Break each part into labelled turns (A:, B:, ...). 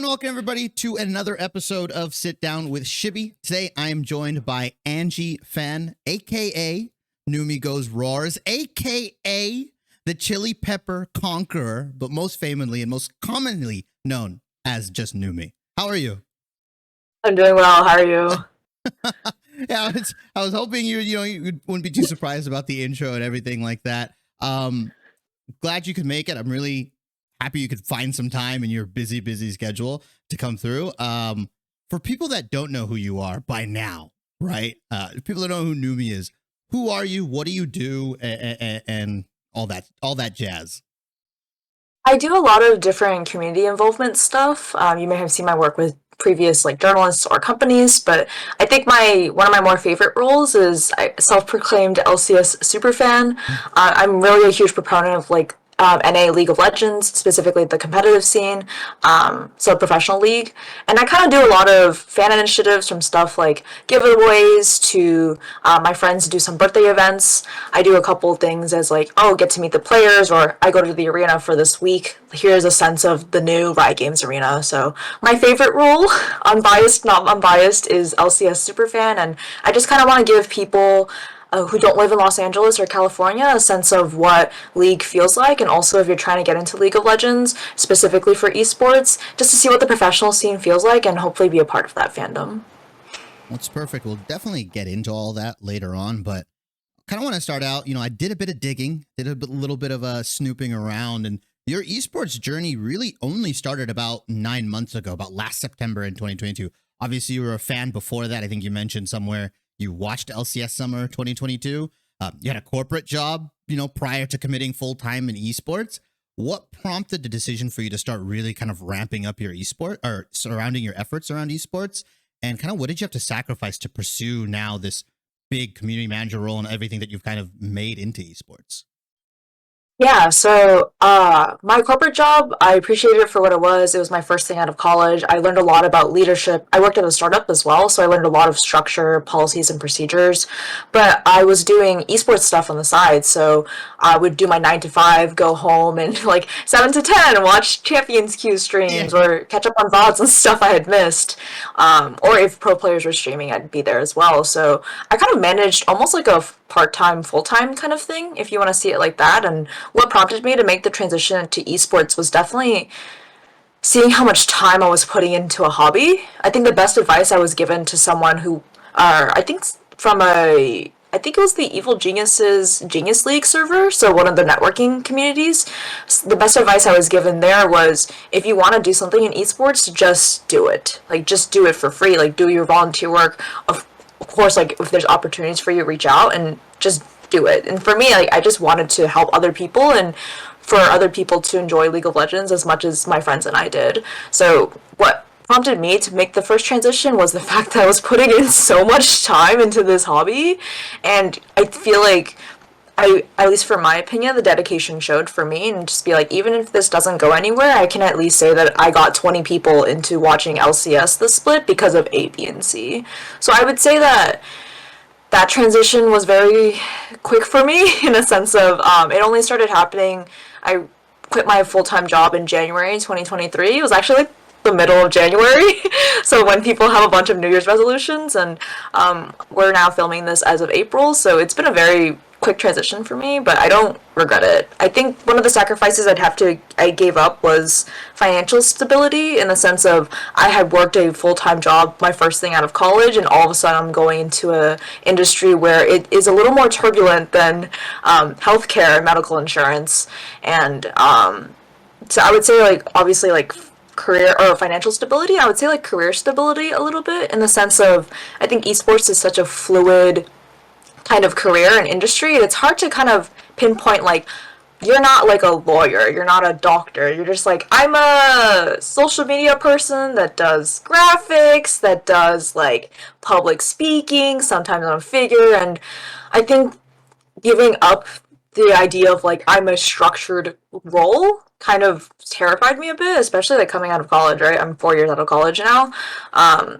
A: and welcome everybody to another episode of Sit Down with Shibby. Today I am joined by Angie, Phan, aka Numiii Goes Roars, aka the Chili Pepper Conqueror, but most famously and most commonly known as just Numiii. How are you?
B: I'm doing well. How are you?
A: Yeah, I was hoping you wouldn't be too surprised about the intro and everything like that. Glad you could make it. I'm really happy you could find some time in your busy schedule to come through. For people that don't know who you are by now, right? People that know who Numiii is, who are you? What do you do? And all that jazz.
B: I do a lot of different community involvement stuff. You may have seen my work with previous journalists or companies, but I think one of my more favorite roles is self-proclaimed LCS superfan. I'm really a huge proponent of NA League of Legends, specifically the competitive scene, so professional league. And I kind of do a lot of fan initiatives, from stuff like giveaways to my friends do some birthday events. I do a couple things as get to meet the players, or I go to the arena for this week. Here's a sense of the new Riot Games arena. So my favorite role, unbiased, not unbiased, is LCS superfan, and I just kind of want to give people who don't live in Los Angeles or California a sense of what League feels like, and also if you're trying to get into League of Legends, specifically for esports, just to see what the professional scene feels like and hopefully be a part of that fandom.
A: That's perfect. We'll definitely get into all that later on, but I kind of want to start out, I did a bit of digging, did a little bit of snooping around, and your esports journey really only started about 9 months ago, about last September in 2022. Obviously, you were a fan before that. I think you mentioned somewhere you watched LCS Summer 2022. You had a corporate job, prior to committing full-time in esports. What prompted the decision for you to start really kind of ramping up your esport, or surrounding your efforts around esports? And kind of what did you have to sacrifice to pursue now this big community manager role and everything that you've kind of made into esports?
B: Yeah, so my corporate job, I appreciated it for what it was. It was my first thing out of college. I learned a lot about leadership. I worked at a startup as well, so I learned a lot of structure, policies, and procedures. But I was doing esports stuff on the side, so I would do my 9 to 5, go home, and 7 to 10, watch Champions Queue streams or catch up on VODs and stuff I had missed. Or if pro players were streaming, I'd be there as well. So I kind of managed almost like a part-time, full-time kind of thing, if you want to see it like that. And what prompted me to make the transition to esports was definitely seeing how much time I was putting into a hobby. I think the best advice I was given to someone who, I think it was the Evil Geniuses Genius League server, so one of the networking communities. The best advice I was given there was, if you want to do something in esports, just do it. Just do it for free. Do your volunteer work. Of course, if there's opportunities for you, reach out and just do it. And for me, I just wanted to help other people and for other people to enjoy League of Legends as much as my friends and I did. So what prompted me to make the first transition was the fact that I was putting in so much time into this hobby, and I feel like at least for my opinion, the dedication showed for me, and just be even if this doesn't go anywhere, I can at least say that I got 20 people into watching LCS the split because of A, B, and C. So I would say that transition was very quick for me, in a sense of it only started happening. I quit my full-time job in January 2023. It was actually the middle of January. So when people have a bunch of New Year's resolutions, and we're now filming this as of April, so it's been a very quick transition for me, but I don't regret it. I think one of the sacrifices I gave up was financial stability, in the sense of I had worked a full-time job my first thing out of college, and all of a sudden I'm going into a industry where it is a little more turbulent than healthcare and medical insurance. And so I would say obviously career or financial stability. I would say career stability a little bit, in the sense of I think esports is such a fluid kind of career and industry, and it's hard to kind of pinpoint you're not a lawyer, you're not a doctor, you're just I'm a social media person that does graphics, that does public speaking, sometimes on a figure. And I think giving up the idea of I'm a structured role kind of terrified me a bit, especially coming out of college, right? I'm 4 years out of college now.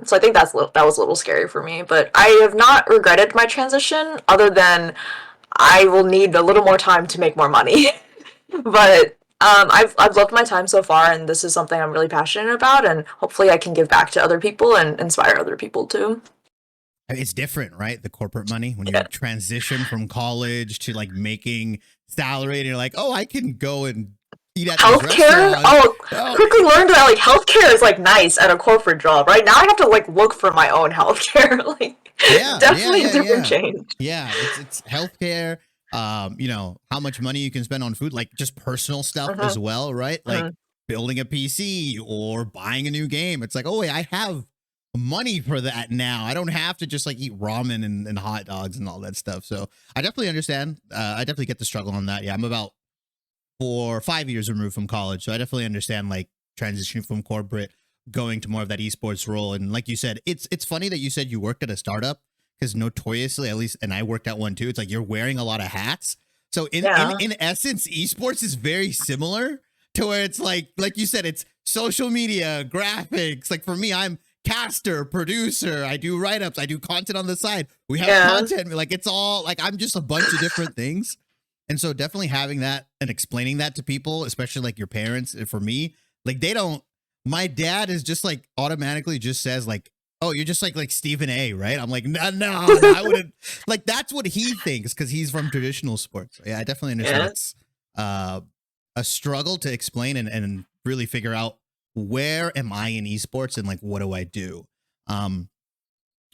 B: So I think that was a little scary for me, but I have not regretted my transition, other than I will need a little more time to make more money. But I've loved my time so far, and this is something I'm really passionate about, and hopefully I can give back to other people and inspire other people too.
A: It's different, right? The corporate money when you
B: Yeah.
A: transition from college to like making salary, and you're like, oh, I can go and eat at these
B: Healthcare?
A: restaurants.
B: Oh, quickly learned that like healthcare is like nice at a corporate job. Right now, I have to like look for my own healthcare. Like, definitely a different change.
A: Yeah, it's healthcare. You know, how much money you can spend on food, like just personal stuff as well, right? Like building a PC or buying a new game. It's like, oh wait, I have money for that now. I don't have to just like eat ramen and hot dogs and all that stuff. So I definitely understand. I definitely get the struggle on that. Yeah, I'm about 4 or 5 years removed from college, so I definitely understand like transitioning from corporate going to more of that esports role. And like you said, it's funny that you said you worked at a startup, because notoriously, at least, and I worked at one too, it's like you're wearing a lot of hats. So in essence, esports is very similar to where it's like you said, it's social media, graphics. Like for me, I'm caster, producer, I do write-ups, I do content on the side. We have content, like it's all like I'm just a bunch of different things. And so definitely having that and explaining that to people, especially like your parents, for me, like they don't, my dad is just like automatically just says like, oh, you're just like Stephen A, right? I'm like, no, I wouldn't. Like that's what he thinks because he's from traditional sports. So, yeah, I definitely understand it's a struggle to explain and really figure out where am I in esports and like what do I do.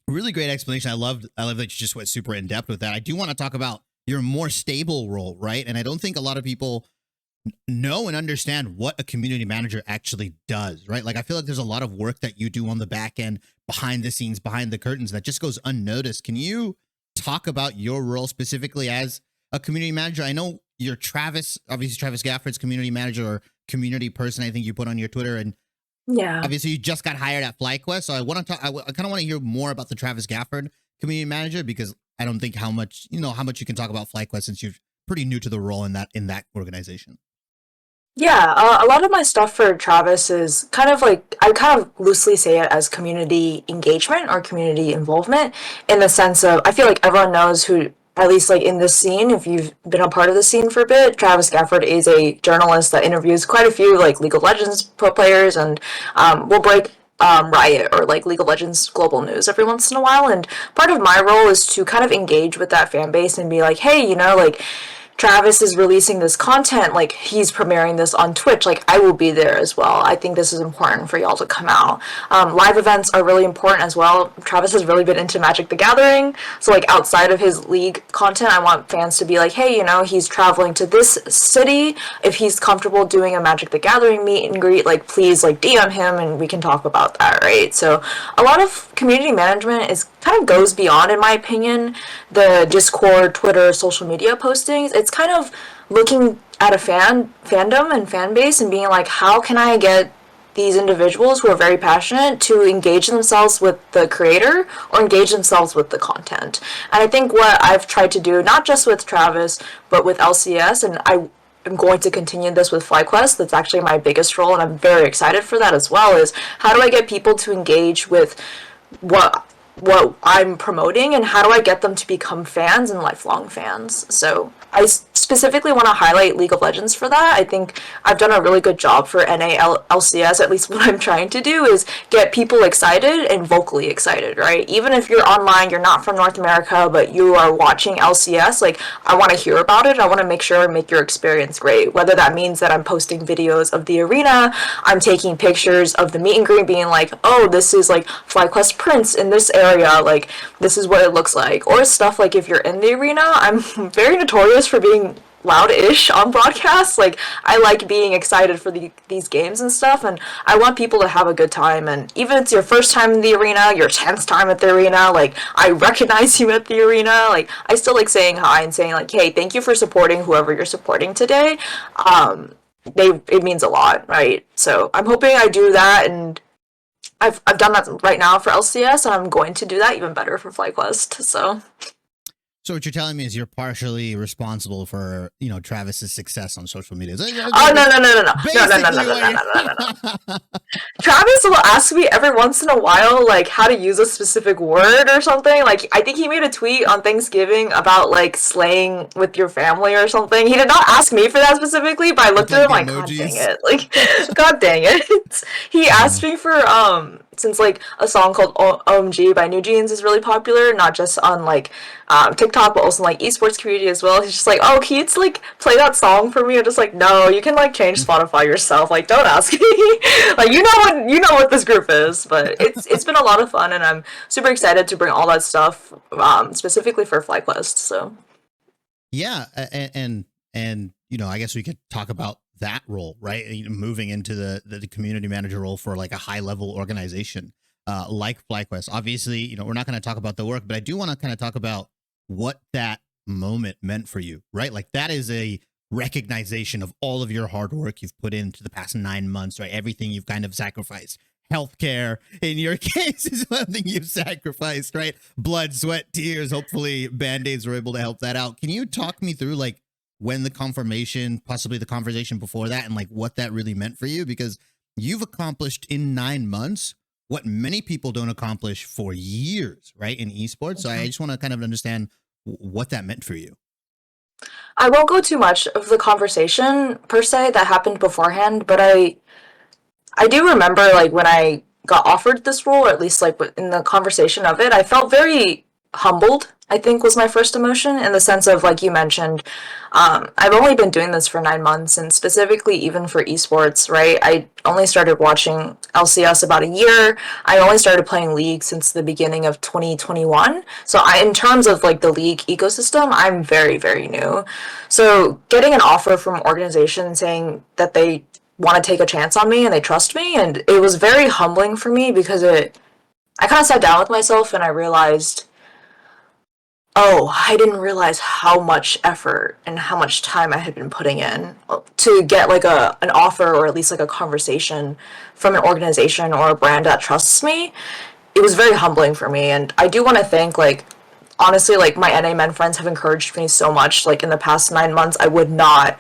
A: Really great explanation. I love that you just went super in depth with that. I do want to talk about your more stable role, right? And I don't think a lot of people know and understand what a community manager actually does, right? Like I feel like there's a lot of work that you do on the back end, behind the scenes, behind the curtains that just goes unnoticed. Can you talk about your role specifically as a community manager? I know you're Travis Gafford's community manager or community person, I think you put on your Twitter, and obviously you just got hired at FlyQuest. So I want to talk, I kind of want to hear more about the Travis Gafford community manager, because I don't think how much you can talk about FlyQuest since you're pretty new to the role in that organization.
B: Yeah, a lot of my stuff for Travis is kind of like, I kind of loosely say it as community engagement or community involvement, in the sense of, I feel like everyone knows who, at least like in this scene, if you've been a part of the scene for a bit, Travis Gafford is a journalist that interviews quite a few like League of Legends pro players, and will break Riot or like League of Legends global news every once in a while. And part of my role is to kind of engage with that fan base and be like, hey, like Travis is releasing this content, like he's premiering this on Twitch, like I will be there as well. I think this is important for y'all to come out. Live events are really important as well. Travis has really been into Magic the Gathering, so like outside of his league content, I want fans to be like, hey, he's traveling to this city. If he's comfortable doing a Magic the Gathering meet and greet, like please like DM him and we can talk about that, right? So a lot of community management is kind of goes beyond, in my opinion, the Discord, Twitter, social media postings. It's kind of looking at a fandom and fan base and being like, how can I get these individuals who are very passionate to engage themselves with the creator or engage themselves with the content? And I think what I've tried to do, not just with Travis, but with LCS, and I'm going to continue this with FlyQuest, that's actually my biggest role, and I'm very excited for that as well, is how do I get people to engage with what I'm promoting, and how do I get them to become fans and lifelong fans? So I specifically want to highlight League of Legends for that. I think I've done a really good job for LCS. At least what I'm trying to do is get people excited and vocally excited, right? Even if you're online, you're not from North America, but you are watching LCS, like I want to hear about it. I want to make sure I make your experience great. Whether that means that I'm posting videos of the arena, I'm taking pictures of the meet and greet, being like, oh, this is like FlyQuest Prince in this area, like this is what it looks like. Or stuff like if you're in the arena, I'm very notorious for being loud-ish on broadcasts. Like I like being excited for these games and stuff, and I want people to have a good time. And even if it's your first time in the arena, your 10th time at the arena, like I recognize you at the arena, like I still like saying hi and saying like, hey, thank you for supporting whoever you're supporting today. It means a lot, right? So I'm hoping I do that, and I've done that right now for LCS, and I'm going to do that even better for FlyQuest.
A: So what you're telling me is you're partially responsible for, Travis's success on social media.
B: Oh, no. Travis will ask me every once in a while, like, how to use a specific word or something. Like, I think he made a tweet on Thanksgiving about, like, slaying with your family or something. He did not ask me for that specifically, but I looked at him like, God dang it. Like, God dang it. He asked me for, since, like, a song called OMG by New Jeans is really popular, not just on, like, TikTok, but also, like, esports community as well. He's just like, oh, can you, like, play that song for me? I'm just like, no, you can, like, change Spotify yourself. Like, don't ask me. Like, you know what this group is. But it's been a lot of fun, and I'm super excited to bring all that stuff, specifically for FlyQuest. So
A: yeah, and you know, I guess we could talk about that role, right? Moving into the community manager role for like a high level organization like FlyQuest. Obviously, you know, we're not going to talk about the work, but I do want to kind of talk about what that moment meant for you, right? Like that is a recognition of all of your hard work you've put into the past 9 months, right? Everything you've kind of sacrificed. Healthcare, in your case, is something you've sacrificed, right? Blood, sweat, tears. Hopefully, Band-Aids were able to help that out. Can you talk me through like when the confirmation, possibly the conversation before that, and like what that really meant for you? Because you've accomplished in 9 months what many people don't accomplish for years, right? In esports. So I just want to kind of understand what that meant for you.
B: I won't go too much of the conversation per se that happened beforehand, but I do remember like when I got offered this role, or at least like in the conversation of it, I felt very humbled, I think was my first emotion, in the sense of, like you mentioned, I've only been doing this for 9 months, and specifically even for esports, right? I only started watching LCS about a year. I only started playing League since the beginning of 2021. So in terms of like the League ecosystem, I'm very, very new. So getting an offer from an organization saying that they want to take a chance on me and they trust me, and it was very humbling for me because I kind of sat down with myself and I realized, oh, I didn't realize how much effort and how much time I had been putting in to get like an offer, or at least like a conversation from an organization or a brand that trusts me. It was very humbling for me, and I do want to thank, like, honestly, like my NAmen friends have encouraged me so much. Like in the past 9 months, I would not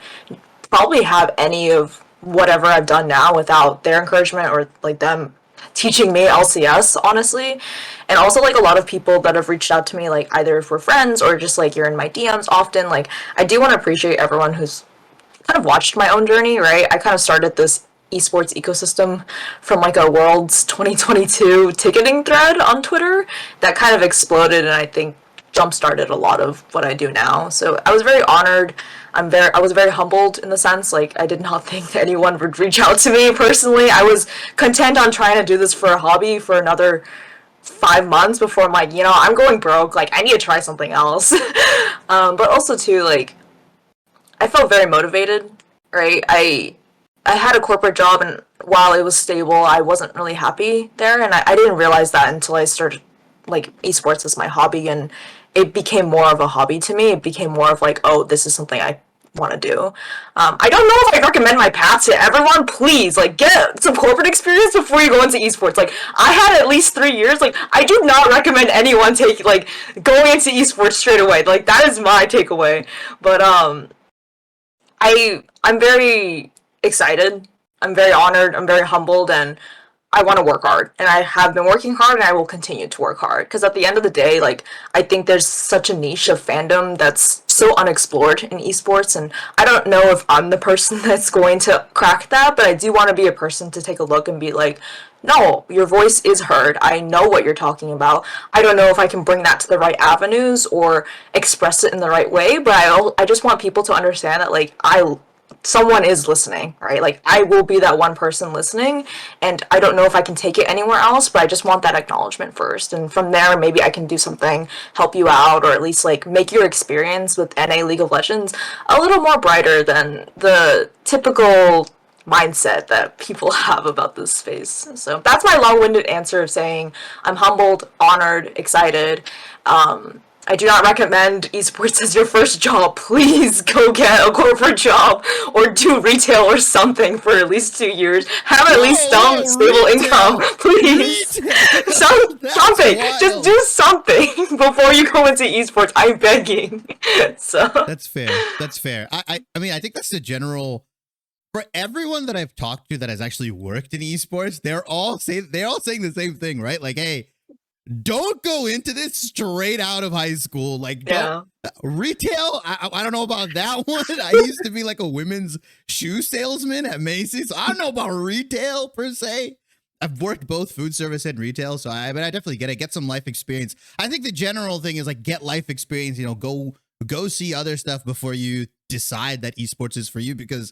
B: probably have any of whatever I've done now without their encouragement, or like them teaching me LCS, honestly. And also like a lot of people that have reached out to me, like either if we're friends or just like you're in my DMs often. Like I do want to appreciate everyone who's kind of watched my own journey, right? I kind of started this esports ecosystem from like a Worlds 2022 ticketing thread on Twitter that kind of exploded, and I think jump started a lot of what I do now. So I was very honored. I was very humbled in the sense, like, I did not think anyone would reach out to me personally. I was content on trying to do this for a hobby for another 5 months before I'm like, I'm going broke. Like, I need to try something else. But also too, like, I felt very motivated, right? I had a corporate job, and while it was stable, I wasn't really happy there, and I didn't realize that until I started, like, esports as my hobby, and it became more of a hobby to me. It became more of like, oh, this is something I want to do. I don't know if I recommend my path to everyone. Please, like, get some corporate experience before you go into esports. Like, I had at least 3 years. Like, I do not recommend anyone going into esports straight away. Like, that is my takeaway. But I'm very excited. I'm very honored. I'm very humbled, and I want to work hard, and I have been working hard, and I will continue to work hard, because at the end of the day, like, I think there's such a niche of fandom that's so unexplored in esports, and I don't know if I'm the person that's going to crack that, but I do want to be a person to take a look and be like, no, your voice is heard. I know what you're talking about. I don't know if I can bring that to the right avenues or express it in the right way, but I just want people to understand that, like, someone is listening, right? Like, I will be that one person listening, and I don't know if I can take it anywhere else, but I just want that acknowledgement first, and from there, maybe I can do something, help you out, or at least, like, make your experience with NA League of Legends a little more brighter than the typical mindset that people have about this space. So that's my long-winded answer of saying I'm humbled, honored, excited. I do not recommend esports as your first job. Please go get a corporate job or do retail or something for at least 2 years. Have at least some stable income, please. Something. Just do something before you go into esports. I'm begging. So
A: that's fair. I mean, I think that's the general. for everyone that I've talked to that has actually worked in esports, they're all saying the same thing, right? Like, hey, don't go into this straight out of high school. Like, don't retail. I don't know about that one. I used to be like a women's shoe salesman at Macy's. So I don't know about retail per se. I've worked both food service and retail, so I definitely get it. Get some life experience. I think the general thing is like get life experience. You know, go see other stuff before you decide that esports is for you, because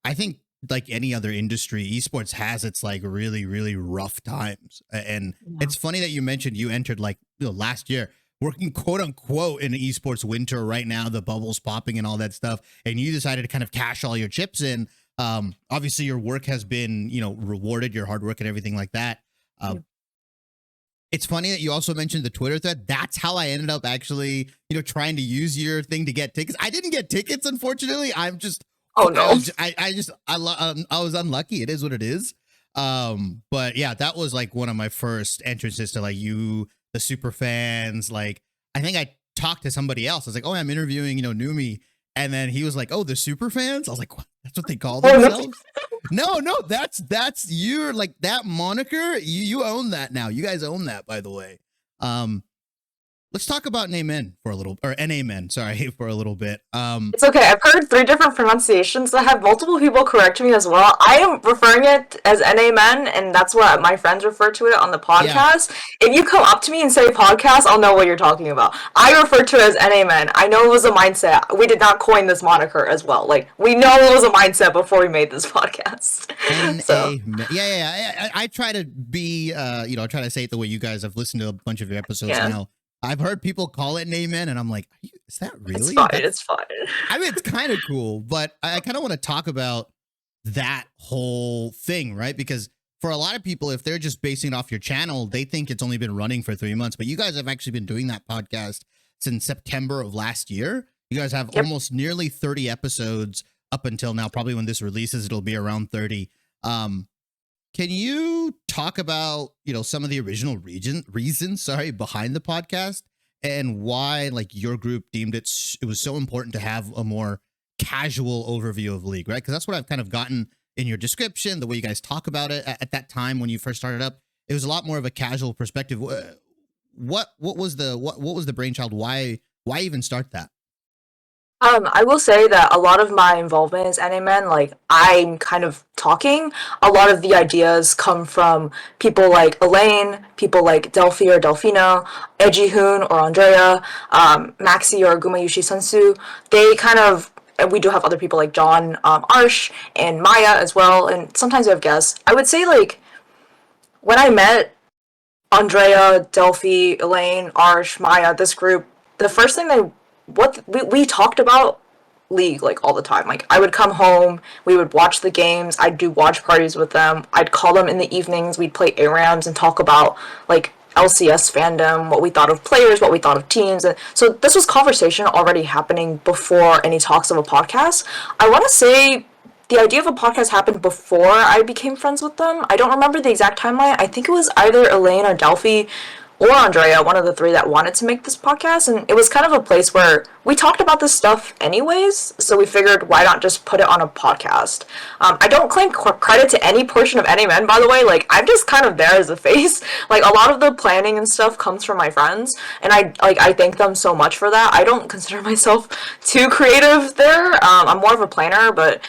A: I think like any other industry, esports has its like really, really rough times. And it's funny that you mentioned you entered like, you know, last year working quote unquote in esports winter right now, the bubbles popping and all that stuff. And you decided to kind of cash all your chips in. Obviously your work has been, you know, rewarded, your hard work and everything like that. It's funny that you also mentioned the Twitter thread. That's how I ended up actually, you know, trying to use your thing to get tickets. I didn't get tickets, unfortunately. I'm just,
B: oh no,
A: I was unlucky. It is what it is. But yeah, that was like one of my first entrances to like you, the super fans. Like, I think I talked to somebody else. I was like, oh, I'm interviewing, you know, Numiii. And then he was like, oh, the super fans. I was like, what? That's what they call themselves. No, that's you're like that moniker. You own that now. You guys own that, by the way. Let's talk about NAmen for a little, or NAmen, sorry, for a little bit.
B: It's okay. I've heard 3 different pronunciations. I have multiple people correct me as well. I am referring it as NAmen, and that's what my friends refer to it on the podcast. Yeah. If you come up to me and say podcast, I'll know what you're talking about. I refer to it as NAmen. I know it was a mindset. We did not coin this moniker as well. Like, we know it was a mindset before we made this podcast.
A: Yeah. I try to be, you know, I try to say it the way you guys have listened to a bunch of your episodes now. I've heard people call it NAmen, and I'm like, is that really?
B: It's fine.
A: I mean, it's kind of cool, but I kind of want to talk about that whole thing, right? Because for a lot of people, if they're just basing it off your channel, they think it's only been running for 3 months. But you guys have actually been doing that podcast since September of last year. You guys have almost nearly 30 episodes up until now. Probably when this releases, it'll be around 30. Can you talk about, you know, some of the original reasons behind the podcast and why like your group deemed it was so important to have a more casual overview of League, right? Because that's what I've kind of gotten in your description, the way you guys talk about it at that time when you first started up. It was a lot more of a casual perspective. What was the brainchild? Why even start that?
B: I will say that a lot of my involvement is NAmen. Like, I'm kind of talking. A lot of the ideas come from people like Elaine, people like Delphi or Delfino, Edgy Hoon or Andrea, Maxi or Gumayushi Sensu. They kind of, and we do have other people like John, Arsh, and Maya as well, and sometimes we have guests. I would say, like, when I met Andrea, Delphi, Elaine, Arsh, Maya, this group, the first thing we talked about League like all the time. Like, I would come home, we would watch the games, I'd do watch parties with them, I'd call them in the evenings, we'd play ARAMs and talk about like LCS fandom, what we thought of players, what we thought of teams. And so this was conversation already happening before any talks of a podcast. I want to say the idea of a podcast happened before I became friends with them. I don't remember the exact timeline. I think it was either Elaine or Delphi or Andrea, one of the 3 that wanted to make this podcast, and it was kind of a place where we talked about this stuff anyways, so we figured why not just put it on a podcast. I don't claim credit to any portion of NAmen, by the way. Like, I'm just kind of there as a face. Like, a lot of the planning and stuff comes from my friends, and I thank them so much for that. I don't consider myself too creative there. I'm more of a planner, but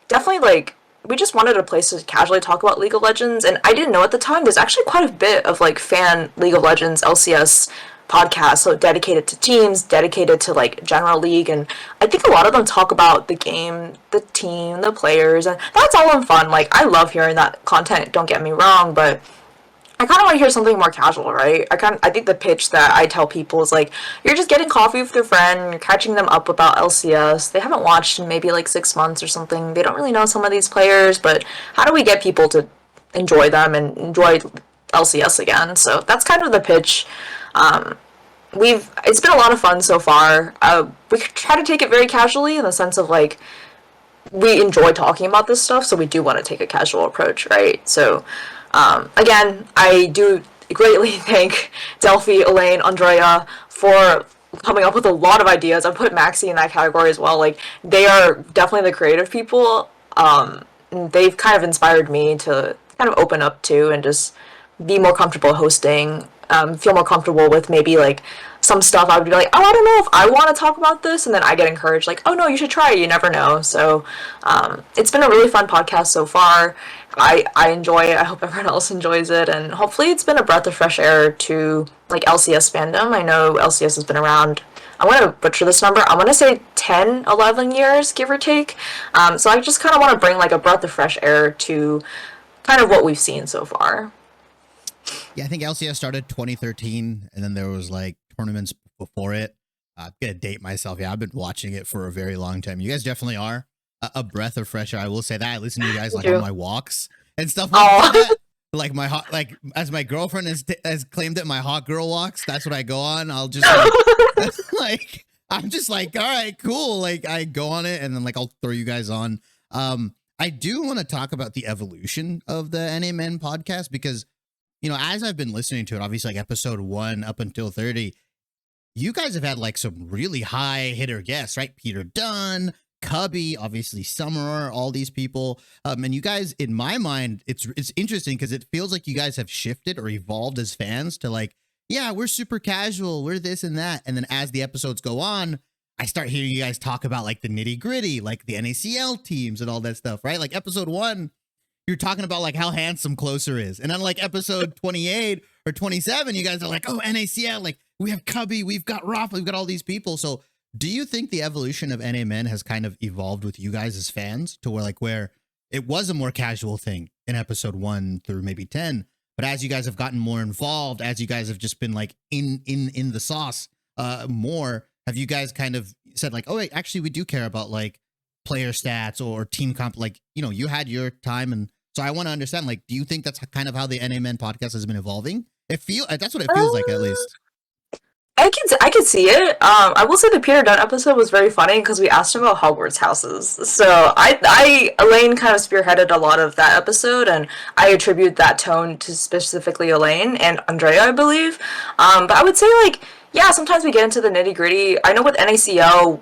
B: definitely, like, we just wanted a place to casually talk about League of Legends, and I didn't know at the time there's actually quite a bit of like fan League of Legends LCS podcasts, so dedicated to teams, dedicated to like general League, and I think a lot of them talk about the game, the team, the players, and that's all in fun. Like, I love hearing that content, don't get me wrong, but I kind of want to hear something more casual, right? I think the pitch that I tell people is like, you're just getting coffee with your friend, you're catching them up about LCS. They haven't watched in maybe like 6 months or something. They don't really know some of these players, but how do we get people to enjoy them and enjoy LCS again? So that's kind of the pitch. It's been a lot of fun so far. We try to take it very casually in the sense of like, we enjoy talking about this stuff, so we do want to take a casual approach, right? So again, I do greatly thank Delphi, Elaine, Andrea for coming up with a lot of ideas. I put Maxi in that category as well. Like, they are definitely the creative people. they've kind of inspired me to kind of open up to and just be more comfortable hosting, feel more comfortable with maybe like some stuff I would be like, oh, I don't know if I want to talk about this, and then I get encouraged like, oh no, you should try it, you never know. So it's been a really fun podcast so far. I enjoy it. I hope everyone else enjoys it, and hopefully it's been a breath of fresh air to like LCS fandom. I know LCS has been around, I'm going to butcher this number, I'm going to say 10, 11 years, give or take. So I just kind of want to bring like a breath of fresh air to kind of what we've seen so far.
A: Yeah, I think LCS started 2013, and then there was like tournaments before it. I'm going to date myself. Yeah, I've been watching it for a very long time. You guys definitely are a breath of fresh air. I will say that. I listen to you guys like on my walks and stuff like that. Like my hot, like as my girlfriend has claimed it, my hot girl walks. That's what I go on. I'll just like I'm just like, all right, cool. Like I go on it, and then like I'll throw you guys on. I do want to talk about the evolution of the NAmen podcast because, you know, as I've been listening to it, obviously like episode 1 up until 30, you guys have had like some really high hitter guests, right? Peter Dunn, Cubby, obviously Summer, all these people. And you guys, in my mind, it's interesting because it feels like you guys have shifted or evolved as fans to like, yeah, we're super casual, we're this and that. And then as the episodes go on, I start hearing you guys talk about like the nitty gritty, like the NACL teams and all that stuff, right? Like episode 1, you're talking about like how handsome Closer is. And then like episode 28 or 27, you guys are like, oh, NACL, like we have Cubby, we've got Rafa, we've got all these people. So do you think the evolution of NAmen has kind of evolved with you guys as fans to where it was a more casual thing in episode 1 through maybe 10, but as you guys have gotten more involved, as you guys have just been like in the sauce more, have you guys kind of said like, oh wait, actually we do care about like player stats or team comp, like, you know, you had your time. And so I want to understand, like, do you think that's kind of how the NAmen podcast has been evolving? That's what it feels like, at least.
B: I can see it. I will say the Peter Dunn episode was very funny because we asked him about Hogwarts houses. So Elaine kind of spearheaded a lot of that episode, and I attribute that tone to specifically Elaine and Andrea, I believe. But I would say like, yeah, sometimes we get into the nitty gritty. I know with NACL,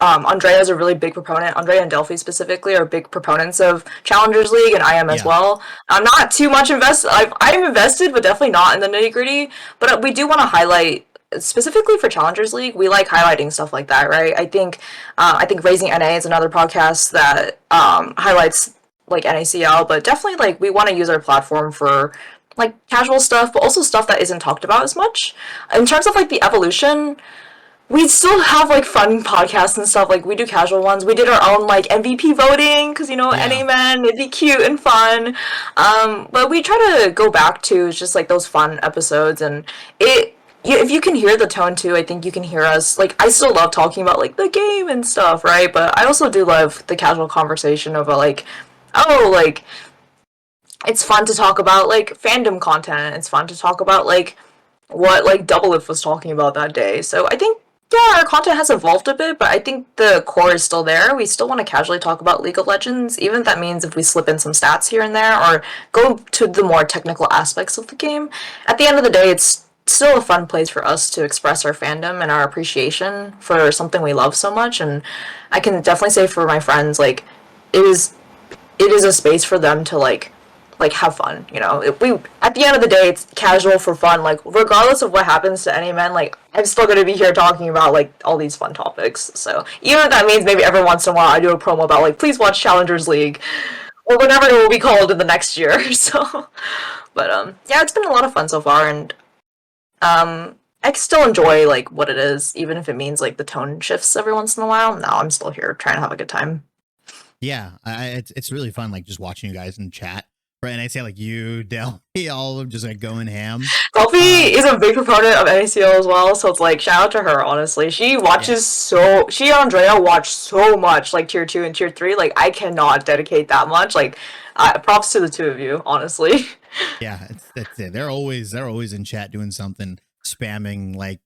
B: Andrea is a really big proponent. Andrea and Delphi specifically are big proponents of Challengers League, and I am as well. I'm not too much invested. I'm invested, but definitely not in the nitty gritty. But we do want to highlight, specifically for Challengers League, we like highlighting stuff like that, right? I think Raising NA is another podcast that highlights like NACL, but definitely like we want to use our platform for like casual stuff, but also stuff that isn't talked about as much. In terms of like the evolution, we still have like fun podcasts and stuff. Like we do casual ones. We did our own like MVP voting because, you know, NAmen, it'd be cute and fun. But we try to go back to just like those fun episodes, and if you can hear the tone too, I think you can hear us. Like I still love talking about like the game and stuff, right? But I also do love the casual conversation of like, oh, like it's fun to talk about like fandom content. It's fun to talk about like what like Doublelift was talking about that day. So I think, yeah, our content has evolved a bit, but I think the core is still there. We still want to casually talk about League of Legends, even if that means if we slip in some stats here and there or go to the more technical aspects of the game. At the end of the day, it's still a fun place for us to express our fandom and our appreciation for something we love so much. And I can definitely say for my friends, like it is a space for them to like have fun, you know. At the end of the day, it's casual for fun. Like regardless of what happens to NAmen, like I'm still gonna be here talking about like all these fun topics. So even if that means maybe every once in a while I do a promo about like please watch Challengers League or whatever it will be called in the next year. So, but yeah, it's been a lot of fun so far, and I still enjoy like what it is, even if it means like the tone shifts every once in a while. No, I'm still here trying to have a good time.
A: Yeah, it's really fun, like just watching you guys in chat. Right, and I say like you, Delphi, all of them just like going ham.
B: Delphi is a big proponent of NACL as well, so it's like shout out to her. Honestly, she watches she and Andrea watch so much like tier 2 and tier 3. Like I cannot dedicate that much. Like props to the two of you, honestly.
A: Yeah, that's it. They're always in chat doing something, spamming like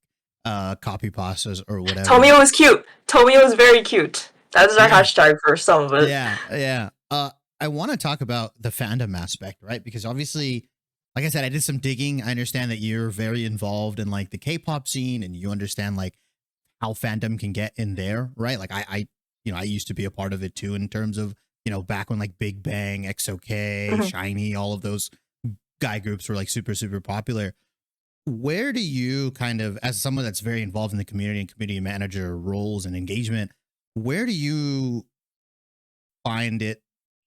A: copy pastas or whatever.
B: Tomio was cute. Tomio was very cute. That is our hashtag for some of it.
A: Yeah. I want to talk about the fandom aspect, right? Because obviously, like I said, I did some digging. I understand that you're very involved in like the K-pop scene, and you understand like how fandom can get in there, right? Like I used to be a part of it too, in terms of you know, back when like Big Bang, XOK,
B: Mhm.
A: Shiny, all of those guy groups were like super, super popular. Where do you kind of, as someone that's very involved in the community and community manager roles and engagement, where do you find it?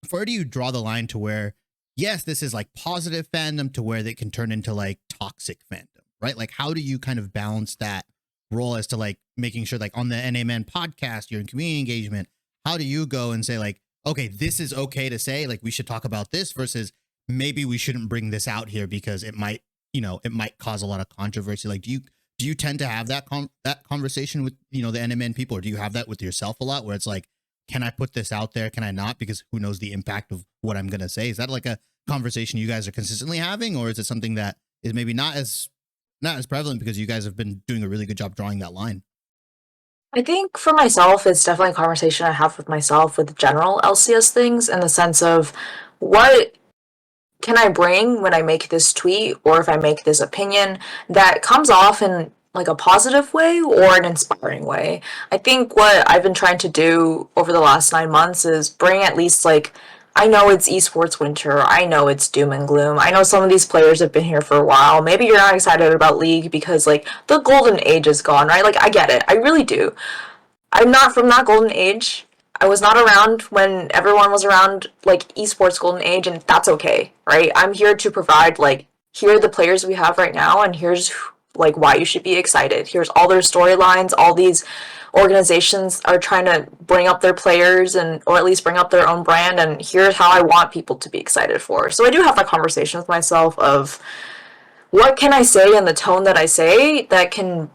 A: Where do you draw the line to where, yes, this is like positive fandom to where they can turn into like toxic fandom, right? Like, how do you kind of balance that role as to like making sure, like on the NAmen podcast, you're in community engagement? How do you go and say, like, okay, this is okay to say, like, we should talk about this versus maybe we shouldn't bring this out here because it might, you know, it might cause a lot of controversy. Like, do you tend to have that that conversation with, you know, the NMN people, or do you have that with yourself a lot where it's like, can I put this out there? Can I not? Because who knows the impact of what I'm going to say? Is that like a conversation you guys are consistently having, or is it something that is maybe not as prevalent because you guys have been doing a really good job drawing that line?
B: I think for myself, it's definitely a conversation I have with myself with general LCS things in the sense of what can I bring when I make this tweet or if I make this opinion that comes off in like a positive way or an inspiring way. I think what I've been trying to do over the last 9 months is bring at least like I know it's esports winter. I know it's doom and gloom. I know some of these players have been here for a while. Maybe you're not excited about League because like the golden age is gone, right? Like I get it. I really do. I'm not from that golden age. I was not around when everyone was around like esports golden age, and that's okay, right? I'm here to provide like here are the players we have right now, and here's like why you should be excited. Here's all their storylines. All these organizations are trying to bring up their players and or at least bring up their own brand, and here's how I want people to be excited for. So I do have that conversation with myself of what can I say in the tone that I say that can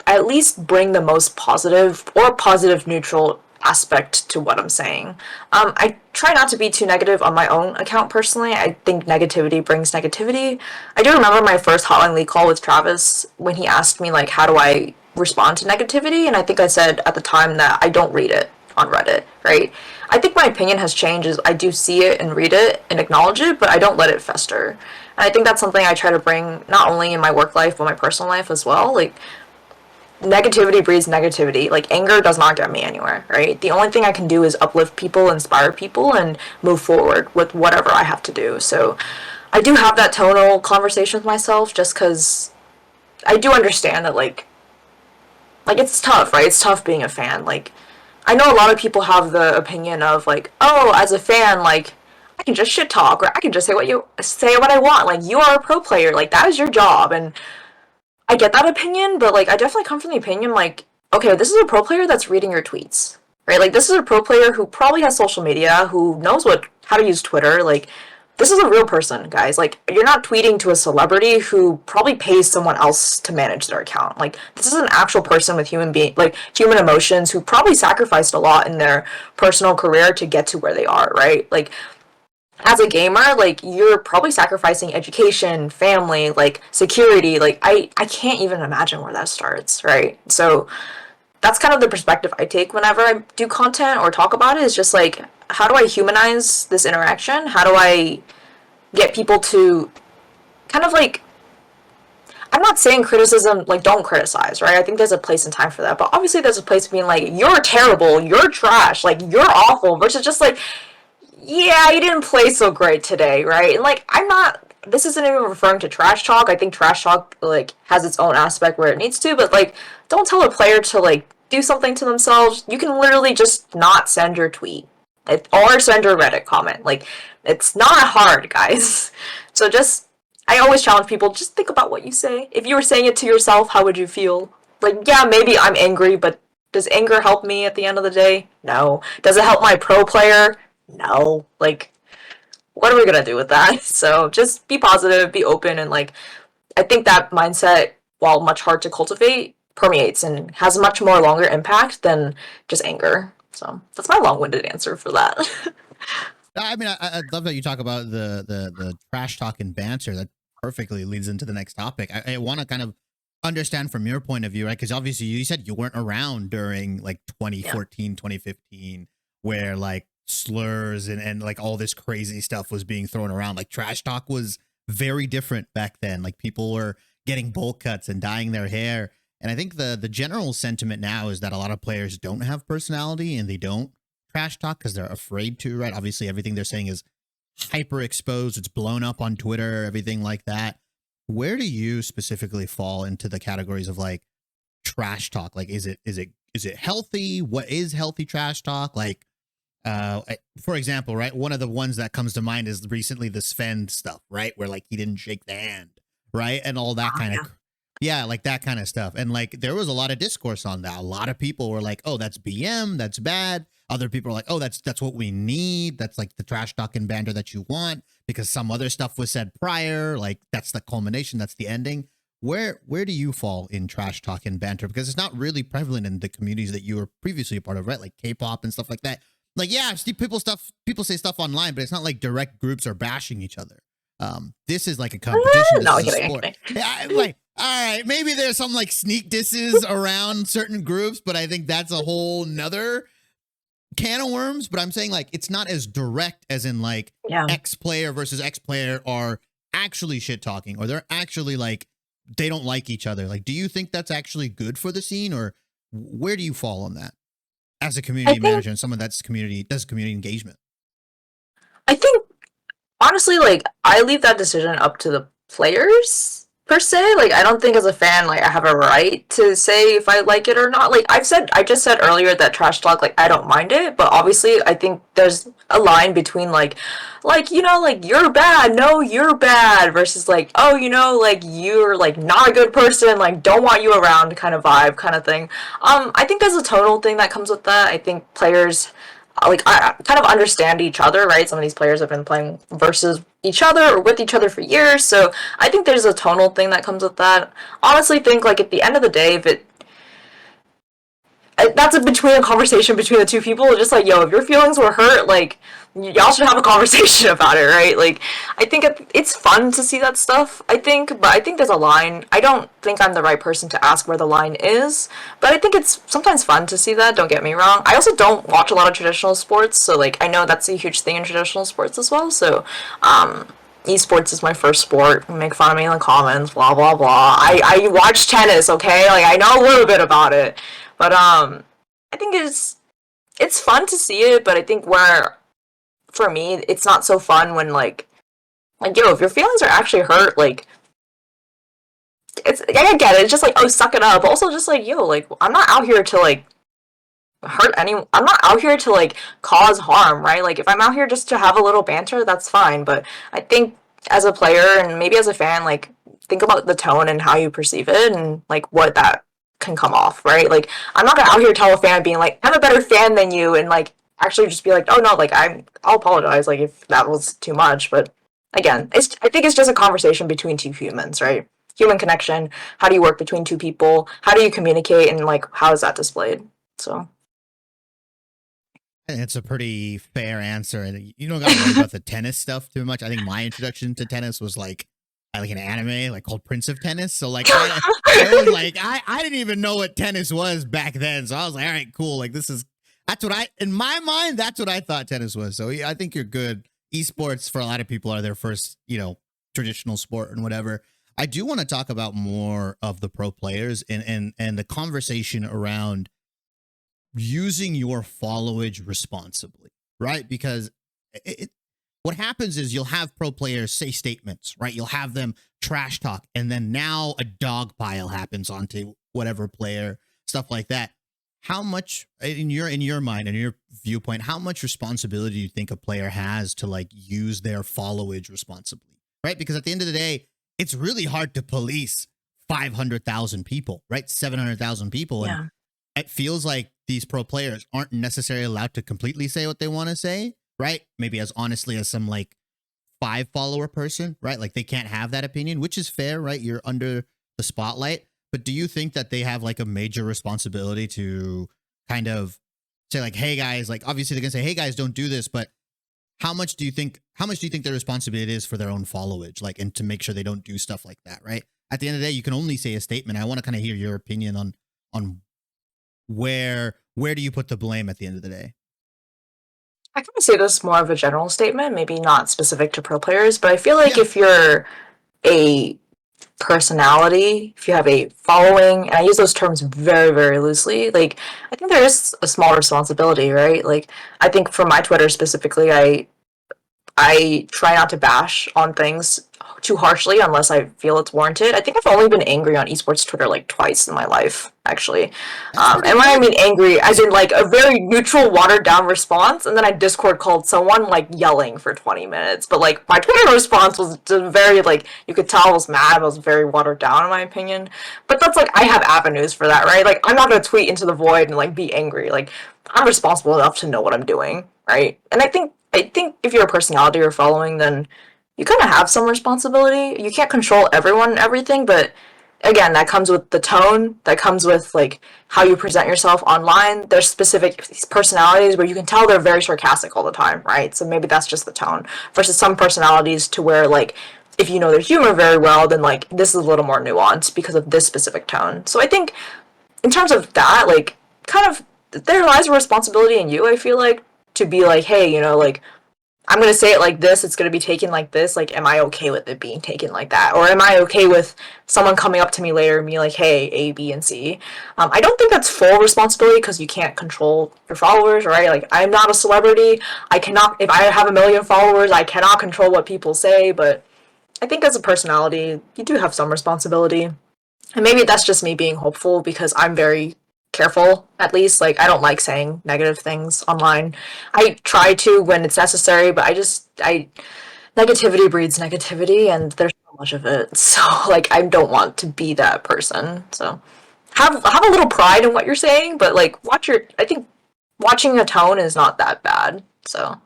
B: at least bring the most positive or positive neutral aspect to what I'm saying. I try not to be too negative on my own account personally. I think negativity brings negativity. I do remember my first Hotline League call with Travis when he asked me like how do I respond to negativity, and I think I said at the time that I don't read it on Reddit, right? I think my opinion has changed as I do see it and read it and acknowledge it, but I don't let it fester. And I think that's something I try to bring not only in my work life but my personal life as well. Like negativity breeds negativity. Like anger does not get me anywhere, right? The only thing I can do is uplift people, inspire people, and move forward with whatever I have to do. So I do have that tonal conversation with myself just because I do understand that like it's tough, right? It's tough being a fan. Like I know a lot of people have the opinion of like, oh, as a fan, like I can just shit talk or I can just say what I want. Like you are a pro player, like that is your job, and I get that opinion, but like I definitely come from the opinion like, okay, this is a pro player that's reading your tweets, right? Like this is a pro player who probably has social media, who knows how to use Twitter. Like this is a real person, guys. Like you're not tweeting to a celebrity who probably pays someone else to manage their account. Like this is an actual person with human emotions who probably sacrificed a lot in their personal career to get to where they are, right? Like as a gamer, like you're probably sacrificing education, family, like security. Like I can't even imagine where that starts, right? So that's kind of the perspective I take whenever I do content or talk about it. Is just like how do I humanize this interaction? How do I get people to kind of like I'm not saying criticism like don't criticize, right? I think there's a place and time for that. But obviously there's a place being like you're terrible, you're trash, like you're awful versus just like yeah, you didn't play so great today, right? And like, I'm not. This isn't even referring to trash talk. I think trash talk like has its own aspect where it needs to, but like, don't tell a player to like do something to themselves. You can literally just not send your tweet or send your Reddit comment. Like, it's not hard, guys. So just, I always challenge people. Just think about what you say. If you were saying it to yourself, how would you feel? Like, yeah, maybe I'm angry, but does anger help me at the end of the day? No. Does it help my pro player? No. Like, what are we gonna do with that? So just be positive, be open, and like, I think that mindset, while much hard to cultivate, permeates and has much more longer impact than just anger. So that's my long-winded answer for that.
A: I mean, I love that you talk about the trash talk and banter. That perfectly leads into the next topic. I want to kind of understand from your point of view, right? Because obviously you said you weren't around during like
B: Yeah.
A: 2014, 2015, where like slurs and like all this crazy stuff was being thrown around. Like trash talk was very different back then. Like people were getting bowl cuts and dyeing their hair. And I think the general sentiment now is that a lot of players don't have personality and they don't trash talk because they're afraid to, right? Obviously, everything they're saying is hyper exposed. It's blown up on Twitter, everything like that. Where do you specifically fall into the categories of like trash talk? Like, is it healthy? What is healthy trash talk? Like, for example, right, one of the ones that comes to mind is recently the Phan stuff, right, where like he didn't shake the hand, right, and all that kind of, yeah, like that kind of stuff. And like there was a lot of discourse on that. A lot of people were like, oh, that's BM, that's bad. Other people are like, oh, that's what we need. That's like the trash talk and banter that you want, because some other stuff was said prior. Like that's the culmination, that's the ending. Where do you fall in trash talk and banter? Because it's not really prevalent in the communities that you were previously a part of, right? Like K-pop and stuff like that. Like, yeah, people say stuff online, but it's not like direct groups are bashing each other. This is like a competition. This is a sport. Yeah, like, all right, maybe there's some like sneak disses around certain groups, but I think that's a whole nother can of worms. But I'm saying like it's not as direct as in like X player versus X player are actually shit talking, or they're actually like they don't like each other. Like, do you think that's actually good for the scene, or where do you fall on that as a community manager and someone does community engagement?
B: I think honestly, like I leave that decision up to the players per se. Like I don't think as a fan, like I have a right to say if I like it or not. Like I just said earlier that trash talk, like I don't mind it, but obviously I think there's a line between like you know, like you're bad, no, you're bad, versus like, oh, you know, like you're like not a good person, like don't want you around kind of vibe kind of thing. I think there's a tonal thing that comes with that. I think players like I kind of understand each other, right? Some of these players have been playing versus each other or with each other for years, so I think there's a tonal thing that comes with that. Honestly, think like at the end of the day, if it that's between a conversation between the two people, just like, yo, if your feelings were hurt, like y'all should have a conversation about it, right? Like I think it's fun to see that stuff, I think, but I think there's a line. I don't think I'm the right person to ask where the line is, but I think it's sometimes fun to see that, don't get me wrong. I also don't watch a lot of traditional sports, so like I know that's a huge thing in traditional sports as well. So esports is my first sport. Make fun of me in the comments, blah blah blah. I watch tennis, okay? Like I know a little bit about it. But I think it's fun to see it, but I think where for me it's not so fun when like yo, if your feelings are actually hurt, like it's I get it. It's just like, oh, suck it up. But also just like, yo, like I'm not out here to like hurt anyone. I'm not out here to like cause harm, right? Like if I'm out here just to have a little banter, that's fine. But I think as a player and maybe as a fan, like think about the tone and how you perceive it and like what that can come off, right? Like I'm not gonna out here tell a fan being like, I'm a better fan than you, and like actually just be like, oh no, like I'll apologize, like if that was too much. But again, I think it's just a conversation between two humans, right? Human connection. How do you work between two people? How do you communicate, and like how is that displayed? So
A: It's a pretty fair answer, and you don't got to worry about the tennis stuff too much. I think my introduction to tennis was like an anime like called Prince of Tennis. So like I was like I didn't even know what tennis was back then. So I was like, all right, cool. Like that's what in my mind, that's what I thought tennis was. So yeah, I think you're good. Esports for a lot of people are their first, traditional sport and whatever. I do want to talk about more of the pro players and the conversation around using your followage responsibly, right? Because what happens is you'll have pro players say statements, right? You'll have them trash talk, and then now a dog pile happens onto whatever player, stuff like that. How much, in your mind and your viewpoint, how much responsibility do you think a player has to like use their followage responsibly, right? Because at the end of the day, it's really hard to police 500,000 people, right? 700,000 people.
B: yeah.
A: And it feels like these pro players aren't necessarily allowed to completely say what they want to say, right? Maybe as honestly as some like 5 follower person, right? Like they can't have that opinion, which is fair, right? You're under the spotlight. But do you think that they have like a major responsibility to kind of say like, hey guys, like obviously they're gonna say, hey guys, don't do this, but how much do you think their responsibility is for their own followage, like, and to make sure they don't do stuff like that, right? At the end of the day, you can only say a statement. I want to kind of hear your opinion on where do you put the blame at the end of the day?
B: I kind of say this more of a general statement, maybe not specific to pro players, but I feel like if you're a personality, if you have a following, and I use those terms very, very loosely, like, I think there is a small responsibility, right? Like, I think for my Twitter specifically, I try not to bash on things too harshly unless I feel it's warranted. I think I've only been angry on esports Twitter like twice in my life, actually.
A: That's pretty
B: And when I
A: good.
B: mean angry, as in like a very neutral, watered down response, and then I Discord called someone like yelling for 20 minutes. But like my Twitter response was just very like you could tell I was mad. I was very watered down in my opinion. But that's like I have avenues for that, right? Like I'm not gonna tweet into the void and like be angry. Like I'm responsible enough to know what I'm doing, right? And I think if you're a personality or following, then you kind of have some responsibility. You can't control everyone and everything, but again, that comes with the tone, that comes with like how you present yourself online. There's specific personalities where you can tell they're very sarcastic all the time, right? So maybe that's just the tone. Versus some personalities to where like if you know their humor very well, then like this is a little more nuanced because of this specific tone. So I think in terms of that, like kind of there lies a responsibility in you, I feel like, to be like, hey, like I'm gonna say it like this, it's gonna be taken like this. Like, am I okay with it being taken like that? Or am I okay with someone coming up to me later and being like, hey, A, B, and C? I don't think that's full responsibility because you can't control your followers, right? Like, I'm not a celebrity. I cannot, if I have a million followers, I cannot control what people say. But I think as a personality, you do have some responsibility. And maybe that's just me being hopeful because I'm very careful, at least. Like, I don't like saying negative things online. I try to when it's necessary, but negativity breeds negativity, and there's so much of it. So, like, I don't want to be that person. So, have a little pride in what you're saying, but, like, I think watching a tone is not that bad. So,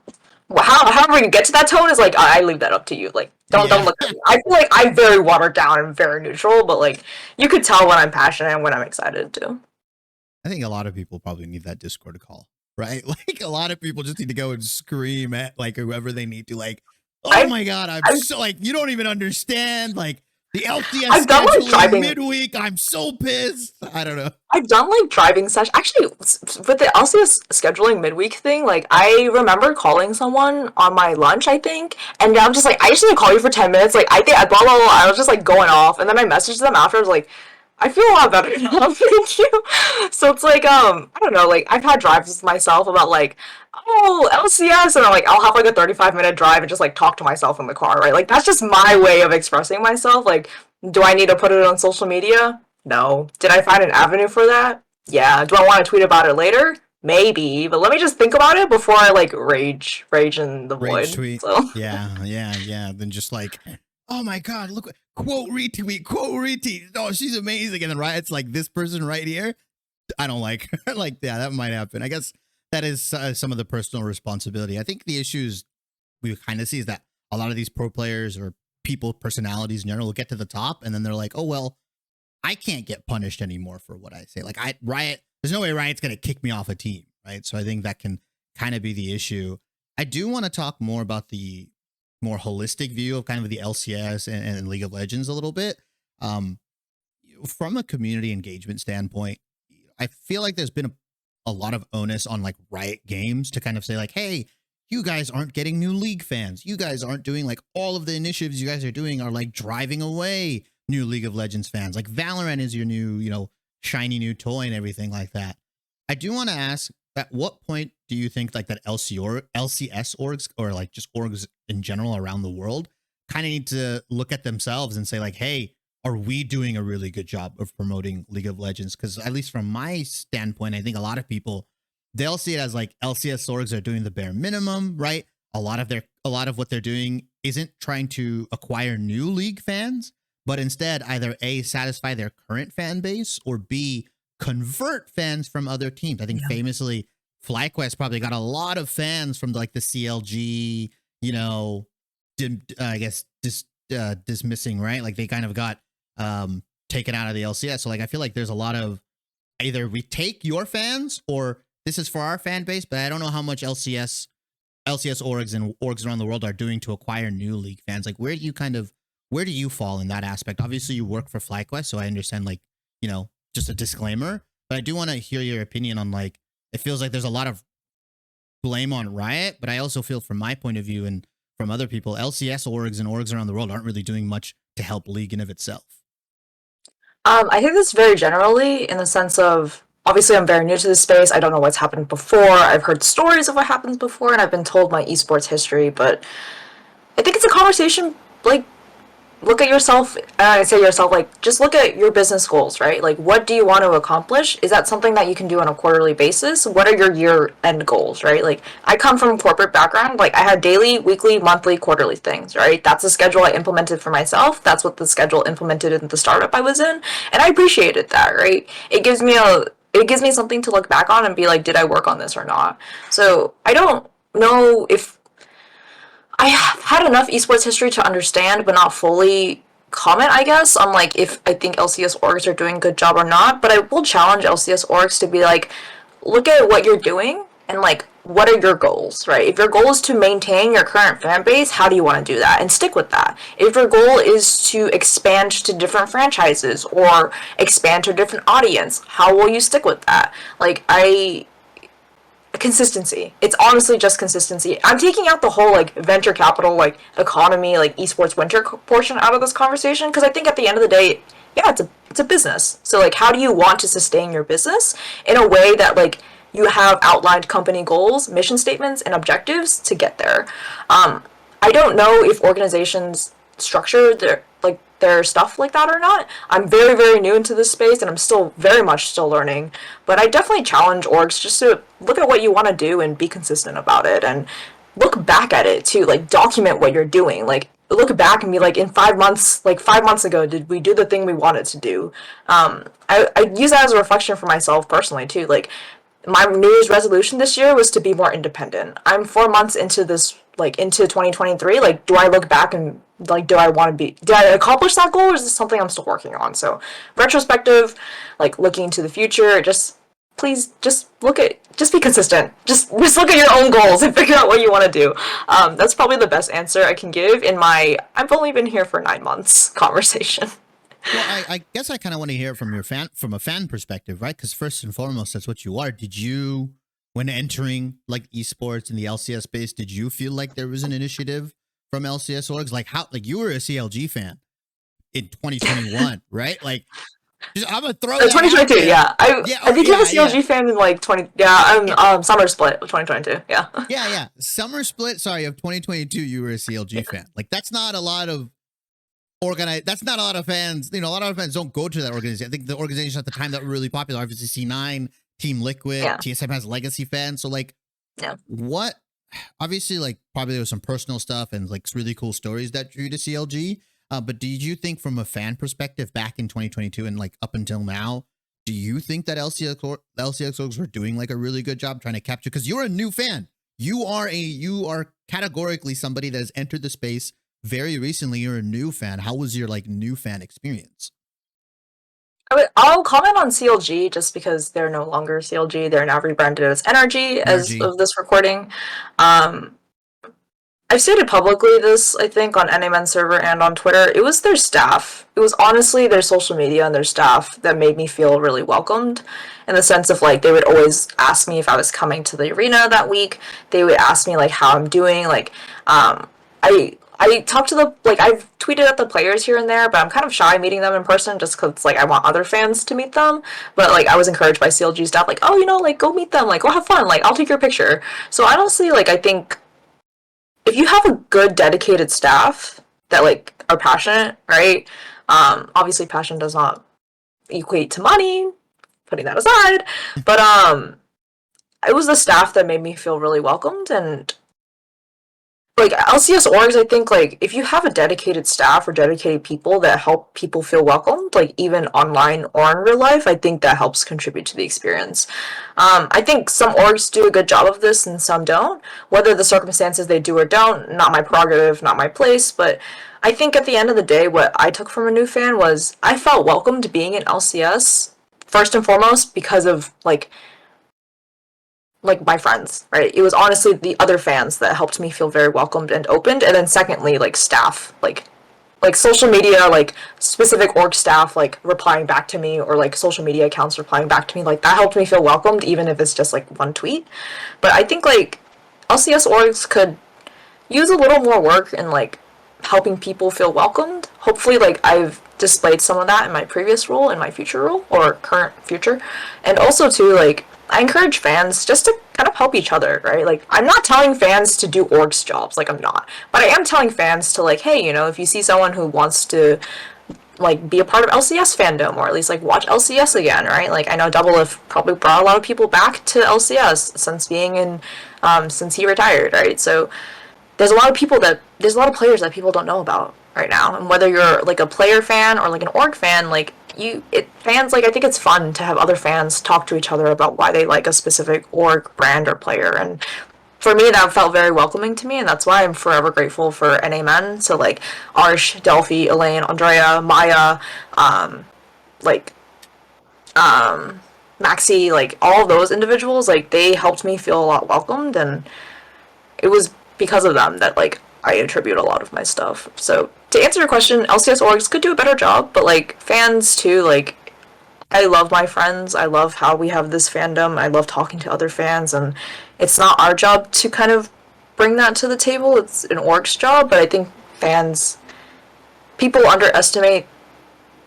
B: however you get to that tone is like I leave that up to you. Like don't
A: Yeah.
B: look at me. I feel like I'm very watered down and very neutral, but like you could tell when I'm passionate and when I'm excited too.
A: I think a lot of people probably need that Discord call, right? Like a lot of people just need to go and scream at like whoever they need to, like, oh
B: I've
A: my God, I'm
B: I've,
A: so like, you don't even understand. Like the LCS
B: I've done like
A: scheduling
B: driving.
A: midweek. I'm so pissed. I don't know.
B: I've done like driving sessions. Actually, with the LCS scheduling midweek thing, like I remember calling someone on my lunch, I think, and I'm just like, I just need to call you for 10 minutes. Like I think blah blah blah. I was just like going off, and then I messaged them after. I was like, I feel a lot better now, thank you. So it's like, I don't know, like I've had drives with myself about like, oh LCS, and I'll have like a 35-minute drive and just like talk to myself in the car, right? Like that's just my way of expressing myself. Like, do I need to put it on social media? No. Did I find an avenue for that? Yeah. Do I want to tweet about it later? Maybe, but let me just think about it before I like rage in the
A: Rage
B: void.
A: tweet.
B: So
A: Yeah. Then just like, oh my God, look, quote retweet, quote retweet. Oh, she's amazing. And then right, it's like this person right here. I don't like her. Like, yeah, that might happen. I guess that is some of the personal responsibility. I think the issues we kind of see is that a lot of these pro players or people, personalities in general, will get to the top and then they're like, oh, well, I can't get punished anymore for what I say. Like Riot, there's no way Riot's going to kick me off a team, right? So I think that can kind of be the issue. I do want to talk more about the more holistic view of kind of the LCS and League of Legends a little bit. Um, from a community engagement standpoint, I feel like there's been a lot of onus on like Riot Games to kind of say like, hey, you guys aren't getting new League fans. You guys aren't doing like all of the initiatives you guys are doing are like driving away new League of Legends fans. Like Valorant is your new, shiny new toy and everything like that. I do want to ask, at what point do you think like that LCS orgs or like just orgs in general around the world kind of need to look at themselves and say like, hey, are we doing a really good job of promoting League of Legends? Because at least from my standpoint, I think a lot of people, they'll see it as like LCS orgs are doing the bare minimum, right? A lot of what they're doing isn't trying to acquire new league fans, but instead either A, satisfy their current fan base, or B, convert fans from other teams. I think famously FlyQuest probably got a lot of fans from like the CLG, dismissing, right? Like they kind of got taken out of the LCS. So like I feel like there's a lot of either we take your fans or this is for our fan base, but I don't know how much LCS orgs and orgs around the world are doing to acquire new league fans. Like where do you fall in that aspect? Obviously you work for FlyQuest, so I understand like, just a disclaimer, but I do want to hear your opinion on like, it feels like there's a lot of blame on Riot, but I also feel from my point of view and from other people, LCS orgs and orgs around the world aren't really doing much to help League in of itself.
B: I think this very generally in the sense of obviously I'm very new to this space. I don't know what's happened before. I've heard stories of what happens before, and I've been told my esports history. But I think it's a conversation like look at yourself, I say yourself, like, just look at your business goals, right? Like, what do you want to accomplish? Is that something that you can do on a quarterly basis? What are your year end goals, right? Like, I come from a corporate background. Like, I had daily, weekly, monthly, quarterly things, right? That's the schedule I implemented for myself. That's what the schedule implemented in the startup I was in. And I appreciated that, right? It gives me something to look back on and be like, did I work on this or not? So I don't know if I have had enough esports history to understand, but not fully comment, I guess, on like if I think LCS orgs are doing a good job or not. But I will challenge LCS orgs to be like, look at what you're doing and like what are your goals, right? If your goal is to maintain your current fan base, how do you want to do that? And stick with that. If your goal is to expand to different franchises or expand to a different audience, how will you stick with that? Like consistency. It's honestly just consistency. I'm taking out the whole like venture capital, like economy, like esports winter portion out of this conversation because I think at the end of the day, yeah, it's a business. So like, how do you want to sustain your business in a way that like you have outlined company goals, mission statements, and objectives to get there? I don't know if organizations structure their stuff like that or not. I'm very, very new into this space and I'm still very much still learning. But I definitely challenge orgs just to look at what you want to do and be consistent about it and look back at it too. Like document what you're doing. Like look back and be like, in 5 months, like 5 months ago, did we do the thing we wanted to do? I use that as a reflection for myself personally too. Like my New Year's resolution this year was to be more independent. I'm 4 months into this, like into 2023. Like, do I look back and like, do I want to be? Did I accomplish that goal, or is this something I'm still working on? So, retrospective, like looking into the future. Just please, just be consistent. Just look at your own goals and figure out what you want to do. That's probably the best answer I can give in my I've only been here for 9 months conversation.
A: Well, I guess I kind of want to hear from from a fan perspective, right? Because first and foremost, that's what you are. Did you, when entering like esports in the LCS space, did you feel like there was an initiative from LCS orgs? Like how, like you were a CLG fan in 2021, right? Like, I'm gonna throw that
B: 2022, yeah.
A: Yeah,
B: I became
A: yeah,
B: a CLG fan in like 20. Yeah, I'm summer split of 2022. Yeah.
A: yeah. Summer split. Sorry, of 2022, you were a CLG fan. Like that's not a lot of that's not a lot of fans. You know, a lot of fans don't go to that organization. I think the organization at the time that were really popular, obviously C9, Team Liquid,
B: Yeah.
A: TSM has legacy fans. So like,
B: Yeah.
A: what? Obviously, like probably there was some personal stuff and like really cool stories that drew to CLG. But did you think from a fan perspective back in 2022 and like up until now, do you think that LCS orgs were doing like a really good job trying to capture? Because you're a new fan. You are categorically somebody that has entered the space very recently. You're a new fan. How was your like new fan experience?
B: I'll comment on CLG just because they're no longer CLG. They're now rebranded as Energy as of this recording. I've stated publicly this, I think, on NAmen server and on Twitter. It was their staff. It was honestly their social media and their staff that made me feel really welcomed in the sense of like they would always ask me if I was coming to the arena that week. They would ask me like how I'm doing. Like, I talked to I've tweeted at the players here and there, but I'm kind of shy meeting them in person just because like I want other fans to meet them. But like I was encouraged by CLG staff, like, oh, like go meet them, like go have fun, like I'll take your picture. So honestly, like I think if you have a good dedicated staff that like are passionate, right? Obviously passion does not equate to money, putting that aside. But it was the staff that made me feel really welcomed. And like LCS orgs, I think like if you have a dedicated staff or dedicated people that help people feel welcomed, like even online or in real life, I think that helps contribute to the experience. I think some orgs do a good job of this and some don't. Whether the circumstances they do or don't, not my prerogative, not my place, but I think at the end of the day, what I took from a new fan was I felt welcomed being in LCS first and foremost because of like my friends, right? It was honestly the other fans that helped me feel very welcomed and opened. And then secondly, like staff, like social media, like specific org staff, like replying back to me or like social media accounts replying back to me, like that helped me feel welcomed, even if it's just like one tweet. But I think like LCS orgs could use a little more work in like helping people feel welcomed. Hopefully, like I've displayed some of that in my previous role, in my future role, or current future. And also too, like, I encourage fans just to kind of help each other, right? Like, I'm not telling fans to do orgs jobs, like, I'm not. But I am telling fans to, like, hey, you know, if you see someone who wants to, like, be a part of LCS fandom, or at least, like, watch LCS again, right? Like, I know Doublelift probably brought a lot of people back to LCS since being in, since he retired, right? So, there's a lot of players that people don't know about right now, and whether you're like a player fan or like an org fan, like fans, like, I think it's fun to have other fans talk to each other about why they like a specific org brand or player. And for me, that felt very welcoming to me, and that's why I'm forever grateful for NAmen. So like Arsh, Delphi, Elaine, Andrea, Maya, like Maxi, like all of those individuals, like they helped me feel a lot welcomed, and it was because of them that, like, I attribute a lot of my stuff. So to answer your question, LCS orgs could do a better job, but like fans too, like, I love my friends. I love how we have this fandom. I love talking to other fans, and it's not our job to kind of bring that to the table. It's an org's job, but I think people underestimate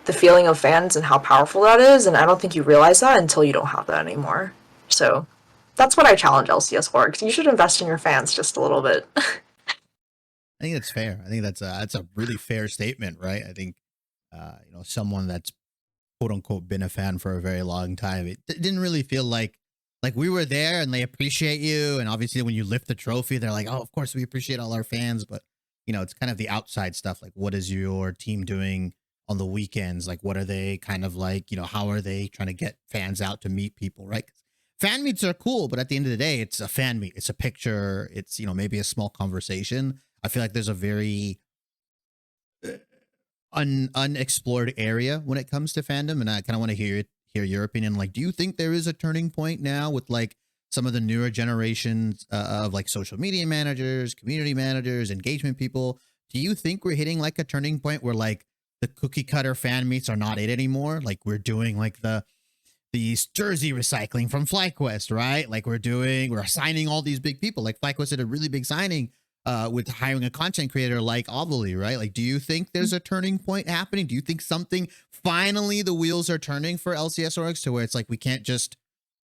B: the feeling of fans and how powerful that is, and I don't think you realize that until you don't have that anymore. So that's what I challenge LCS orgs. You should invest in your fans just a little bit.
A: I think that's fair. I think that's a really fair statement, right? I think, someone that's quote unquote been a fan for a very long time, it didn't really feel like we were there and they appreciate you. And obviously when you lift the trophy, they're like, oh, of course we appreciate all our fans. But, it's kind of the outside stuff. Like, what is your team doing on the weekends? Like, what are they kind of like, how are they trying to get fans out to meet people, right? Fan meets are cool, but at the end of the day, it's a fan meet. It's a picture. It's, maybe a small conversation. I feel like there's a very unexplored area when it comes to fandom, and I kind of want to hear your opinion. Like, do you think there is a turning point now with like some of the newer generations of like social media managers, community managers, engagement people? Do you think we're hitting like a turning point where like the cookie cutter fan meets are not it anymore? Like, we're doing like the jersey recycling from FlyQuest, right? Like, we're assigning all these big people. Like, FlyQuest did a really big signing with hiring a content creator like Ovally, right? Like, do you think there's a turning point happening? Do you think finally the wheels are turning for LCS orgs to where it's like we can't just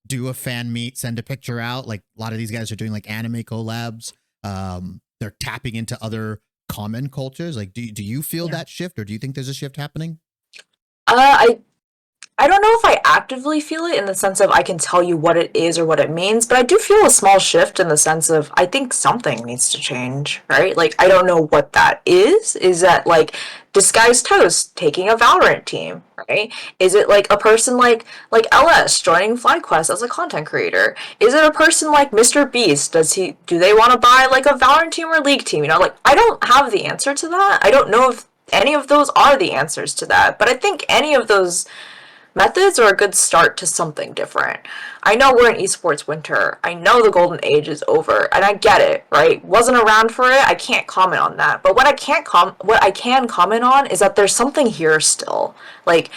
A: do a fan meet, send a picture out? Like, a lot of these guys are doing like anime collabs. They're tapping into other common cultures. Like, do you feel that shift, or do you think there's a shift happening?
B: I don't know if I actively feel it in the sense of I can tell you what it is or what it means, but I do feel a small shift in the sense of I think something needs to change, right? Like, I don't know what that is. Is that like Disguised Toast taking a Valorant team, right? Is it like a person like LS joining FlyQuest as a content creator? Is it a person like Mr. Beast? Do they want to buy like a Valorant team or League team? Like, I don't have the answer to that. I don't know if any of those are the answers to that, but I think any of those methods are a good start to something different. I know we're in esports winter. I know the golden age is over, and I get it, right? Wasn't around for it. I can't comment on that. But what I can comment on is that there's something here still. Like,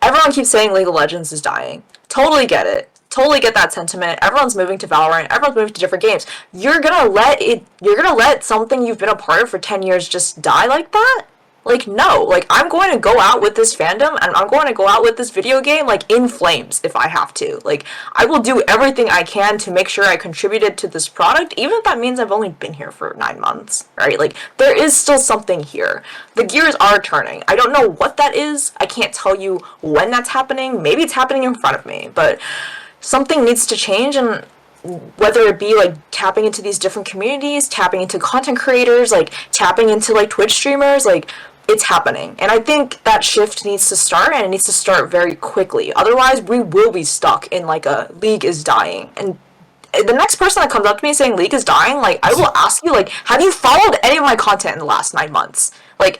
B: everyone keeps saying League of Legends is dying. Totally get it. Totally get that sentiment. Everyone's moving to Valorant. Everyone's moving to different games. You're gonna let something you've been a part of for 10 years just die like that? Like, no. Like, I'm going to go out with this fandom, and I'm going to go out with this video game, like, in flames if I have to. Like, I will do everything I can to make sure I contributed to this product, even if that means I've only been here for 9 months, right? Like, there is still something here. The gears are turning. I don't know what that is. I can't tell you when that's happening. Maybe it's happening in front of me, but something needs to change, and whether it be like tapping into these different communities, tapping into content creators, like tapping into like Twitch streamers, like, it's happening. And I think that shift needs to start, and it needs to start very quickly. Otherwise, we will be stuck in like a League is dying. And the next person that comes up to me saying League is dying, like, I will ask you, like, have you followed any of my content in the last 9 months? Like,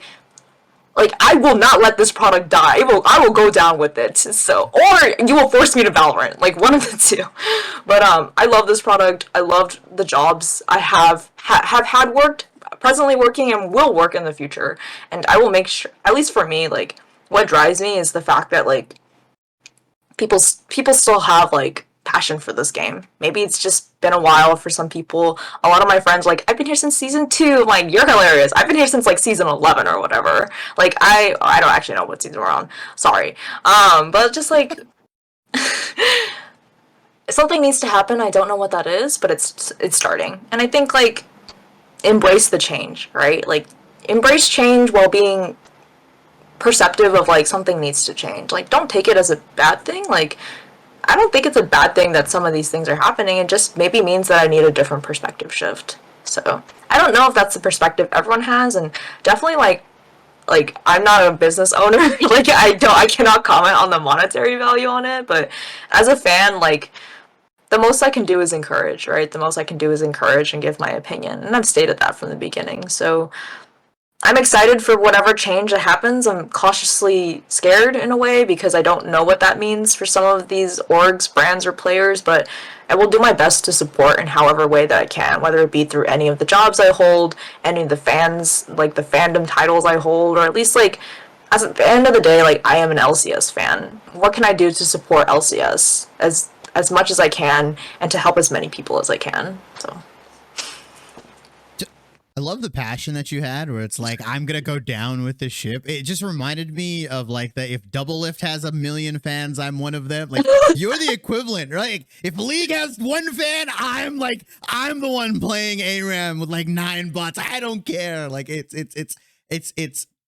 B: I will not let this product die. I will go down with it. So, or you will force me to Valorant. Like, one of the two. But I love this product. I loved the jobs I have had worked, presently working, and will work in the future. And I will make sure, at least for me, like, what drives me is the fact that, like, people still have, like, passion for this game. Maybe it's just been a while for some people. A lot of my friends, like, I've been here since season 2. I'm like, you're hilarious. I've been here since, like, season 11 or whatever. Like, I don't actually know what season we're on. Sorry. But just, like, something needs to happen. I don't know what that is, but it's starting. And I think, like, embrace the change, right? Like, embrace change while being perceptive of, like, something needs to change. Like, don't take it as a bad thing. Like, I don't think it's a bad thing that some of these things are happening. It just maybe means that I need a different perspective shift. So I don't know if that's the perspective everyone has, and definitely like I'm not a business owner. Like I cannot comment on the monetary value on it, but as a fan, like the most I can do is encourage, right? The most I can do is encourage and give my opinion, and I've stated that from the beginning. So I'm excited for whatever change that happens. I'm cautiously scared in a way because I don't know what that means for some of these orgs, brands, or players, but I will do my best to support in however way that I can, whether it be through any of the jobs I hold, any of the fans, like the fandom titles I hold, or at least like, at the end of the day, like I am an LCS fan. What can I do to support LCS as much as I can and to help as many people as I can? So
A: I love the passion that you had where it's like, I'm going to go down with the ship. It just reminded me of like that if Double Lift has 1 million fans, I'm one of them. Like you're the equivalent, right? If League has 1 fan, I'm the one playing ARAM with like 9 bots. I don't care. Like it's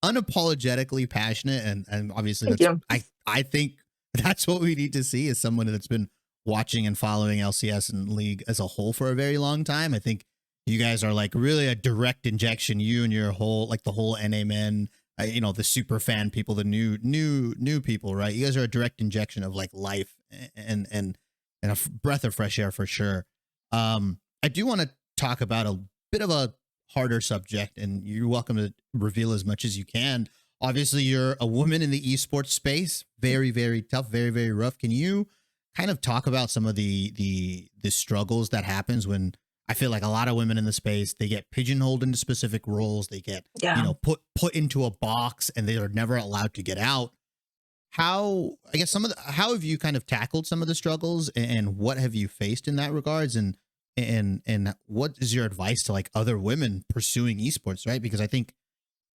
A: unapologetically passionate. And obviously that's, I think that's what we need to see as someone that's been watching and following LCS and League as a whole for a very long time. I think you guys are like really a direct injection, you and your whole, like the whole NAmen, you know, the super fan people, the new people, right? You guys are a direct injection of like life and a breath of fresh air for sure. I do want to talk about a bit of a harder subject, and you're welcome to reveal as much as you can. Obviously, you're a woman in the esports space. Very, very tough, very, very rough. Can you kind of talk about some of the struggles that happens when I feel like a lot of women in the space, they get pigeonholed into specific roles. They get, you know, put into a box and they are never allowed to get out. How, I guess how have you kind of tackled some of the struggles and what have you faced in that regards? And what is your advice to like other women pursuing esports, right? Because I think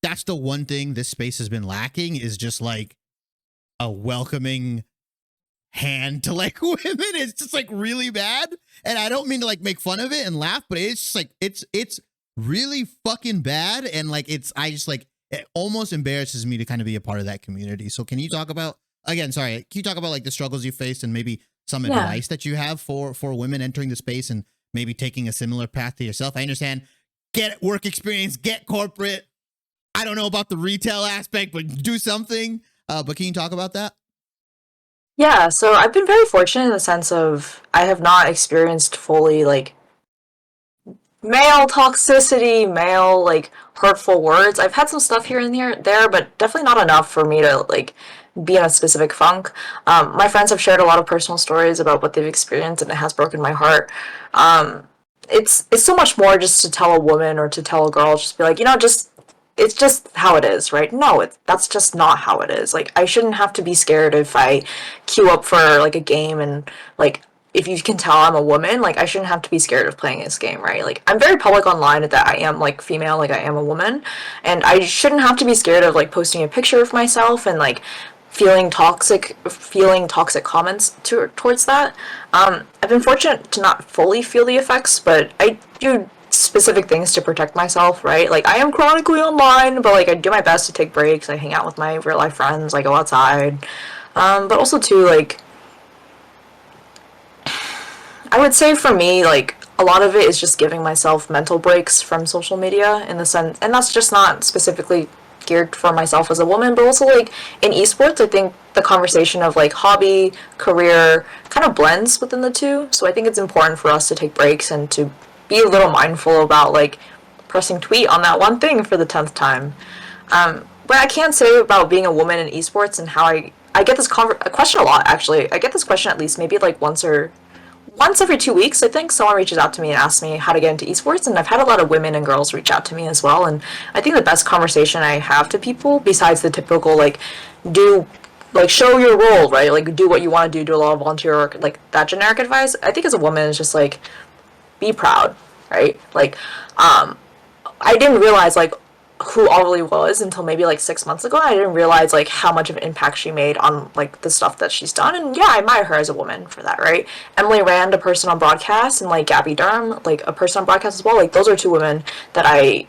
A: that's the one thing this space has been lacking is just like a welcoming hand to like women. It's just like really bad, and I don't mean to like make fun of it and laugh, but it's just like it's really fucking bad, and like I just like it almost embarrasses me to kind of be a part of that community. So can you talk about can you talk about like the struggles you faced and maybe some advice that you have for women entering the space and maybe taking a similar path to yourself? I understand, get work experience, get corporate. I don't know about the retail aspect, but do something. But can you talk about that?
B: yeah, so I've been very fortunate in the sense of I have not experienced fully like male toxicity, male like hurtful words. I've had some stuff here and there, but definitely not enough for me to like be in a specific funk. My friends have shared a lot of personal stories about what they've experienced, and it has broken my heart. It's so much more just to tell a woman or to tell a girl, just be like, you know, just it's just how it is, right? No, that's just not how it is. Like, I shouldn't have to be scared if I queue up for like a game and like if you can tell I'm a woman, like I shouldn't have to be scared of playing this game, right? Like I'm very public online that I am like female, like I am a woman, and I shouldn't have to be scared of like posting a picture of myself and like feeling toxic comments towards that. I've been fortunate to not fully feel the effects, but I do specific things to protect myself, right? Like I am chronically online, but like I do my best to take breaks. I hang out with my real life friends, I go outside. But also too, like I would say for me, like a lot of it is just giving myself mental breaks from social media in the sense, and that's just not specifically geared for myself as a woman, but also like in esports, I think the conversation of like hobby, career kind of blends within the two. So I think it's important for us to take breaks and to be a little mindful about like pressing tweet on that one thing for the 10th time. But I can say about being a woman in esports and how I get this question a lot, actually. I get this question at least maybe like once every 2 weeks, I think. Someone reaches out to me and asks me how to get into esports, and I've had a lot of women and girls reach out to me as well. And I think the best conversation I have to people, besides the typical like, do like show your role, right? Like do what you want to do a lot of volunteer work, like that generic advice. I think as a woman, it's just like be proud, right? Like, I didn't realize like who Ollie was until maybe like 6 months ago. I didn't realize like how much of an impact she made on like the stuff that she's done. And yeah, I admire her as a woman for that, right? Emily Rand, a person on broadcast, and like Gabby Durham, like a person on broadcast as well. Like those are two women that I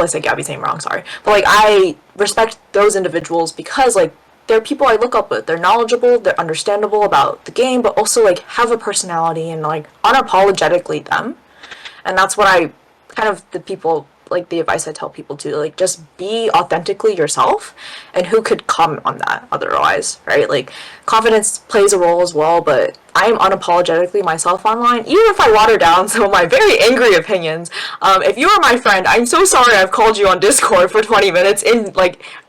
B: said Gabby's name wrong, sorry. But like I respect those individuals because like they're people I look up with. They're knowledgeable, they're understandable about the game, but also like have a personality and like unapologetically them. And that's what I kind of the people like the advice I tell people to like just be authentically yourself, and who could comment on that otherwise, right? Like confidence plays a role as well, but I am unapologetically myself online, even if I water down some of my very angry opinions. If you are my friend, I'm so sorry I've called you on Discord for 20 minutes in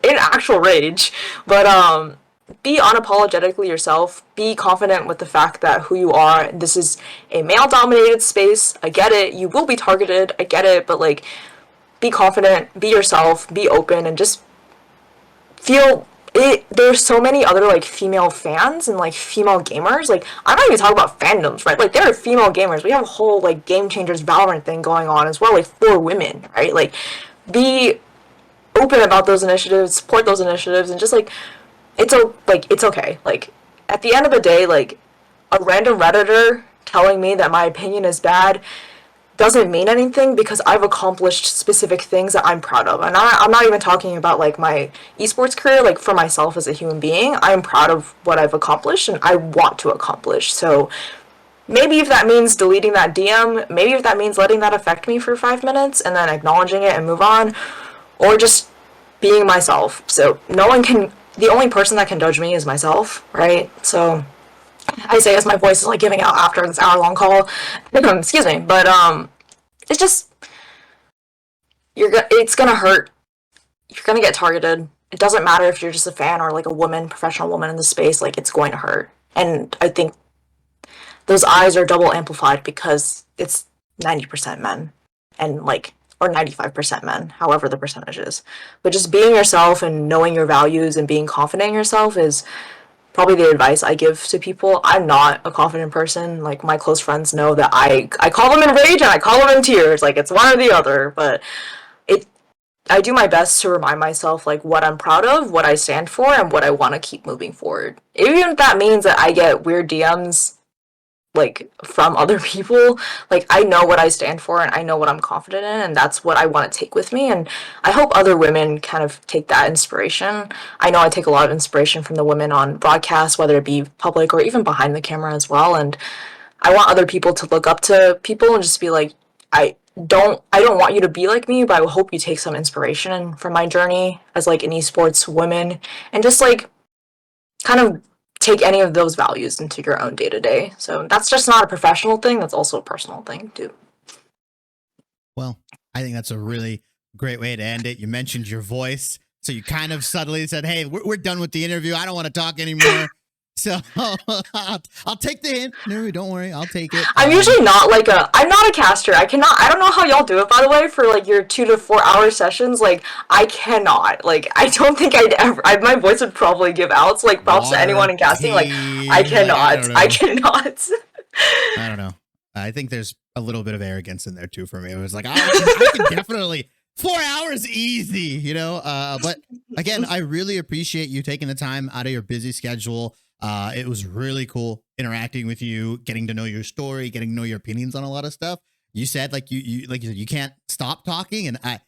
B: actual rage, but be unapologetically yourself. Be confident with the fact that who you are. This is a male dominated space. I get it. You will be targeted. I get it. But like, be confident, be yourself, be open, and just feel it. There's so many other like female fans and like female gamers. Like, I'm not even talking about fandoms, right? Like, there are female gamers. We have a whole like Game Changers Valorant thing going on as well, like for women, right? Like, be open about those initiatives, support those initiatives, and just like it's okay. Like at the end of the day, like a random redditor telling me that my opinion is bad doesn't mean anything because I've accomplished specific things that I'm proud of. And I'm not even talking about like my esports career, like for myself as a human being. I'm proud of what I've accomplished and I want to accomplish. So maybe if that means deleting that DM, maybe if that means letting that affect me for 5 minutes and then acknowledging it and move on, or just being myself. So the only person that can judge me is myself, right? So I say as my voice is like giving out after this hour-long call. Excuse me, but it's just it's gonna hurt. You're gonna get targeted. It doesn't matter if you're just a fan or like a woman, professional woman in the space. Like it's going to hurt, and I think those eyes are double amplified because it's 90% men, and like or 95% men, however the percentage is. But just being yourself and knowing your values and being confident in yourself is probably the advice I give to people. I'm not a confident person. Like my close friends know that I call them in rage and I call them in tears. Like it's one or the other. But it I do my best to remind myself like what I'm proud of, what I stand for, and what I want to keep moving forward. Even if that means that I get weird DMs like from other people, like I know what I stand for and I know what I'm confident in, and that's what I want to take with me. And I hope other women kind of take that inspiration. I know I take a lot of inspiration from the women on broadcast, whether it be public or even behind the camera as well. And I want other people to look up to people and just be like, I don't want you to be like me, but I hope you take some inspiration from my journey as like an esports woman, and just like kind of take any of those values into your own day to day. So that's just not a professional thing, that's also a personal thing too.
A: Well, I think that's a really great way to end it. You mentioned your voice. So you kind of subtly said, hey, we're done with the interview. I don't want to talk anymore. So I'll take the hint. No, don't worry. I'll take it.
B: I'm usually not like I'm not a caster. I don't know how y'all do it, by the way, for like your 2 to 4 hour sessions. Like I cannot, like, I don't think my voice would probably give out. So like props to anyone in casting. Like I cannot, I cannot.
A: I don't know. I think there's a little bit of arrogance in there too for me. It was like, I can definitely 4 hours easy, you know? But again, I really appreciate you taking the time out of your busy schedule. It was really cool interacting with you, getting to know your story, getting to know your opinions on a lot of stuff. You said like you can't stop talking, and I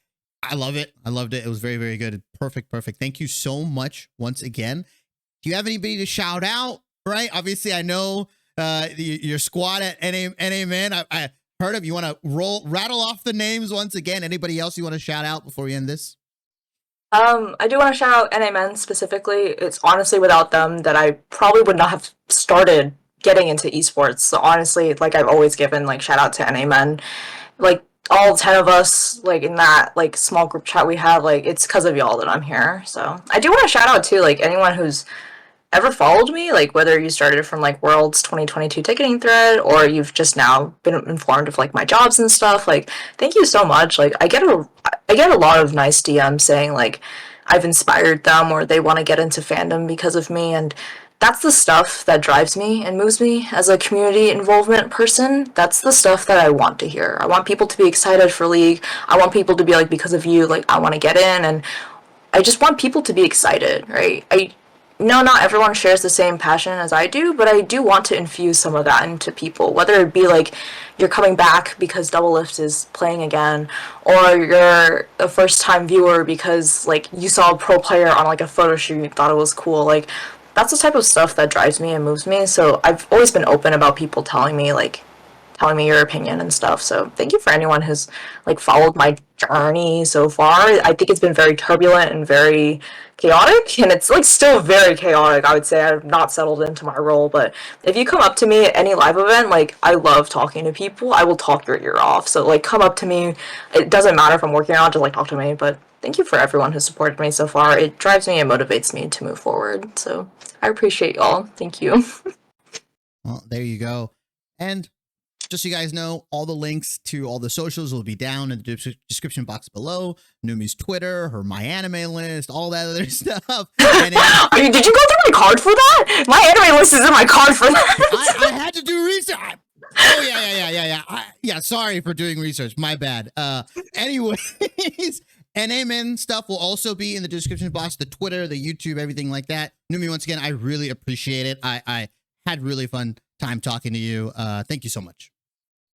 A: love it. I loved it. It was very, very good. Perfect. Thank you so much once again. Do you have anybody to shout out? Right? Obviously, I know your squad at NAmen. I heard of. You want to rattle off the names once again? Anybody else you want to shout out before we end this?
B: I do want to shout out NAmen specifically. It's honestly without them that I probably would not have started getting into esports. So honestly, like I've always given like shout out to NAmen. Like all 10 of us, like in that like small group chat we have, like it's because of y'all that I'm here. So I do want to shout out to like anyone who's ever followed me, like whether you started from like Worlds 2022 ticketing thread or you've just now been informed of like my jobs and stuff, like thank you so much. Like I get a lot of nice DMs saying like I've inspired them or they want to get into fandom because of me. And that's the stuff that drives me and moves me as a community involvement person. That's the stuff that I want to hear. I want people to be excited for League. I want people to be like, because of you, like, I want to get in. And I just want people to be excited, right? I know not everyone shares the same passion as I do, but I do want to infuse some of that into people, whether it be like you're coming back because Double Lift is playing again, or you're a first time viewer because like you saw a pro player on like a photo shoot and thought it was cool. Like that's the type of stuff that drives me and moves me. So I've always been open about people telling me your opinion and stuff. So thank you for anyone who's like followed my journey so far. I think it's been very turbulent and very chaotic, and it's like still very chaotic. I would say I've not settled into my role, but if you come up to me at any live event, like I love talking to people. I will talk your ear off. So like come up to me. It doesn't matter if I'm working out, just like talk to me. But thank you for everyone who supported me so far. It drives me and motivates me to move forward. So I appreciate y'all. Thank you.
A: Well, there you go. And just so you guys know, all the links to all the socials will be down in the description box below. Numii's Twitter, her NAmen list, all that other stuff. And
B: did you go through my card for that? My anime list is in my card for that.
A: I had to do research. Oh yeah. Sorry for doing research. My bad. Anyways, NAmen stuff will also be in the description box. The Twitter, the YouTube, everything like that. Numiii, once again, I really appreciate it. I had really fun time talking to you. Thank you so much.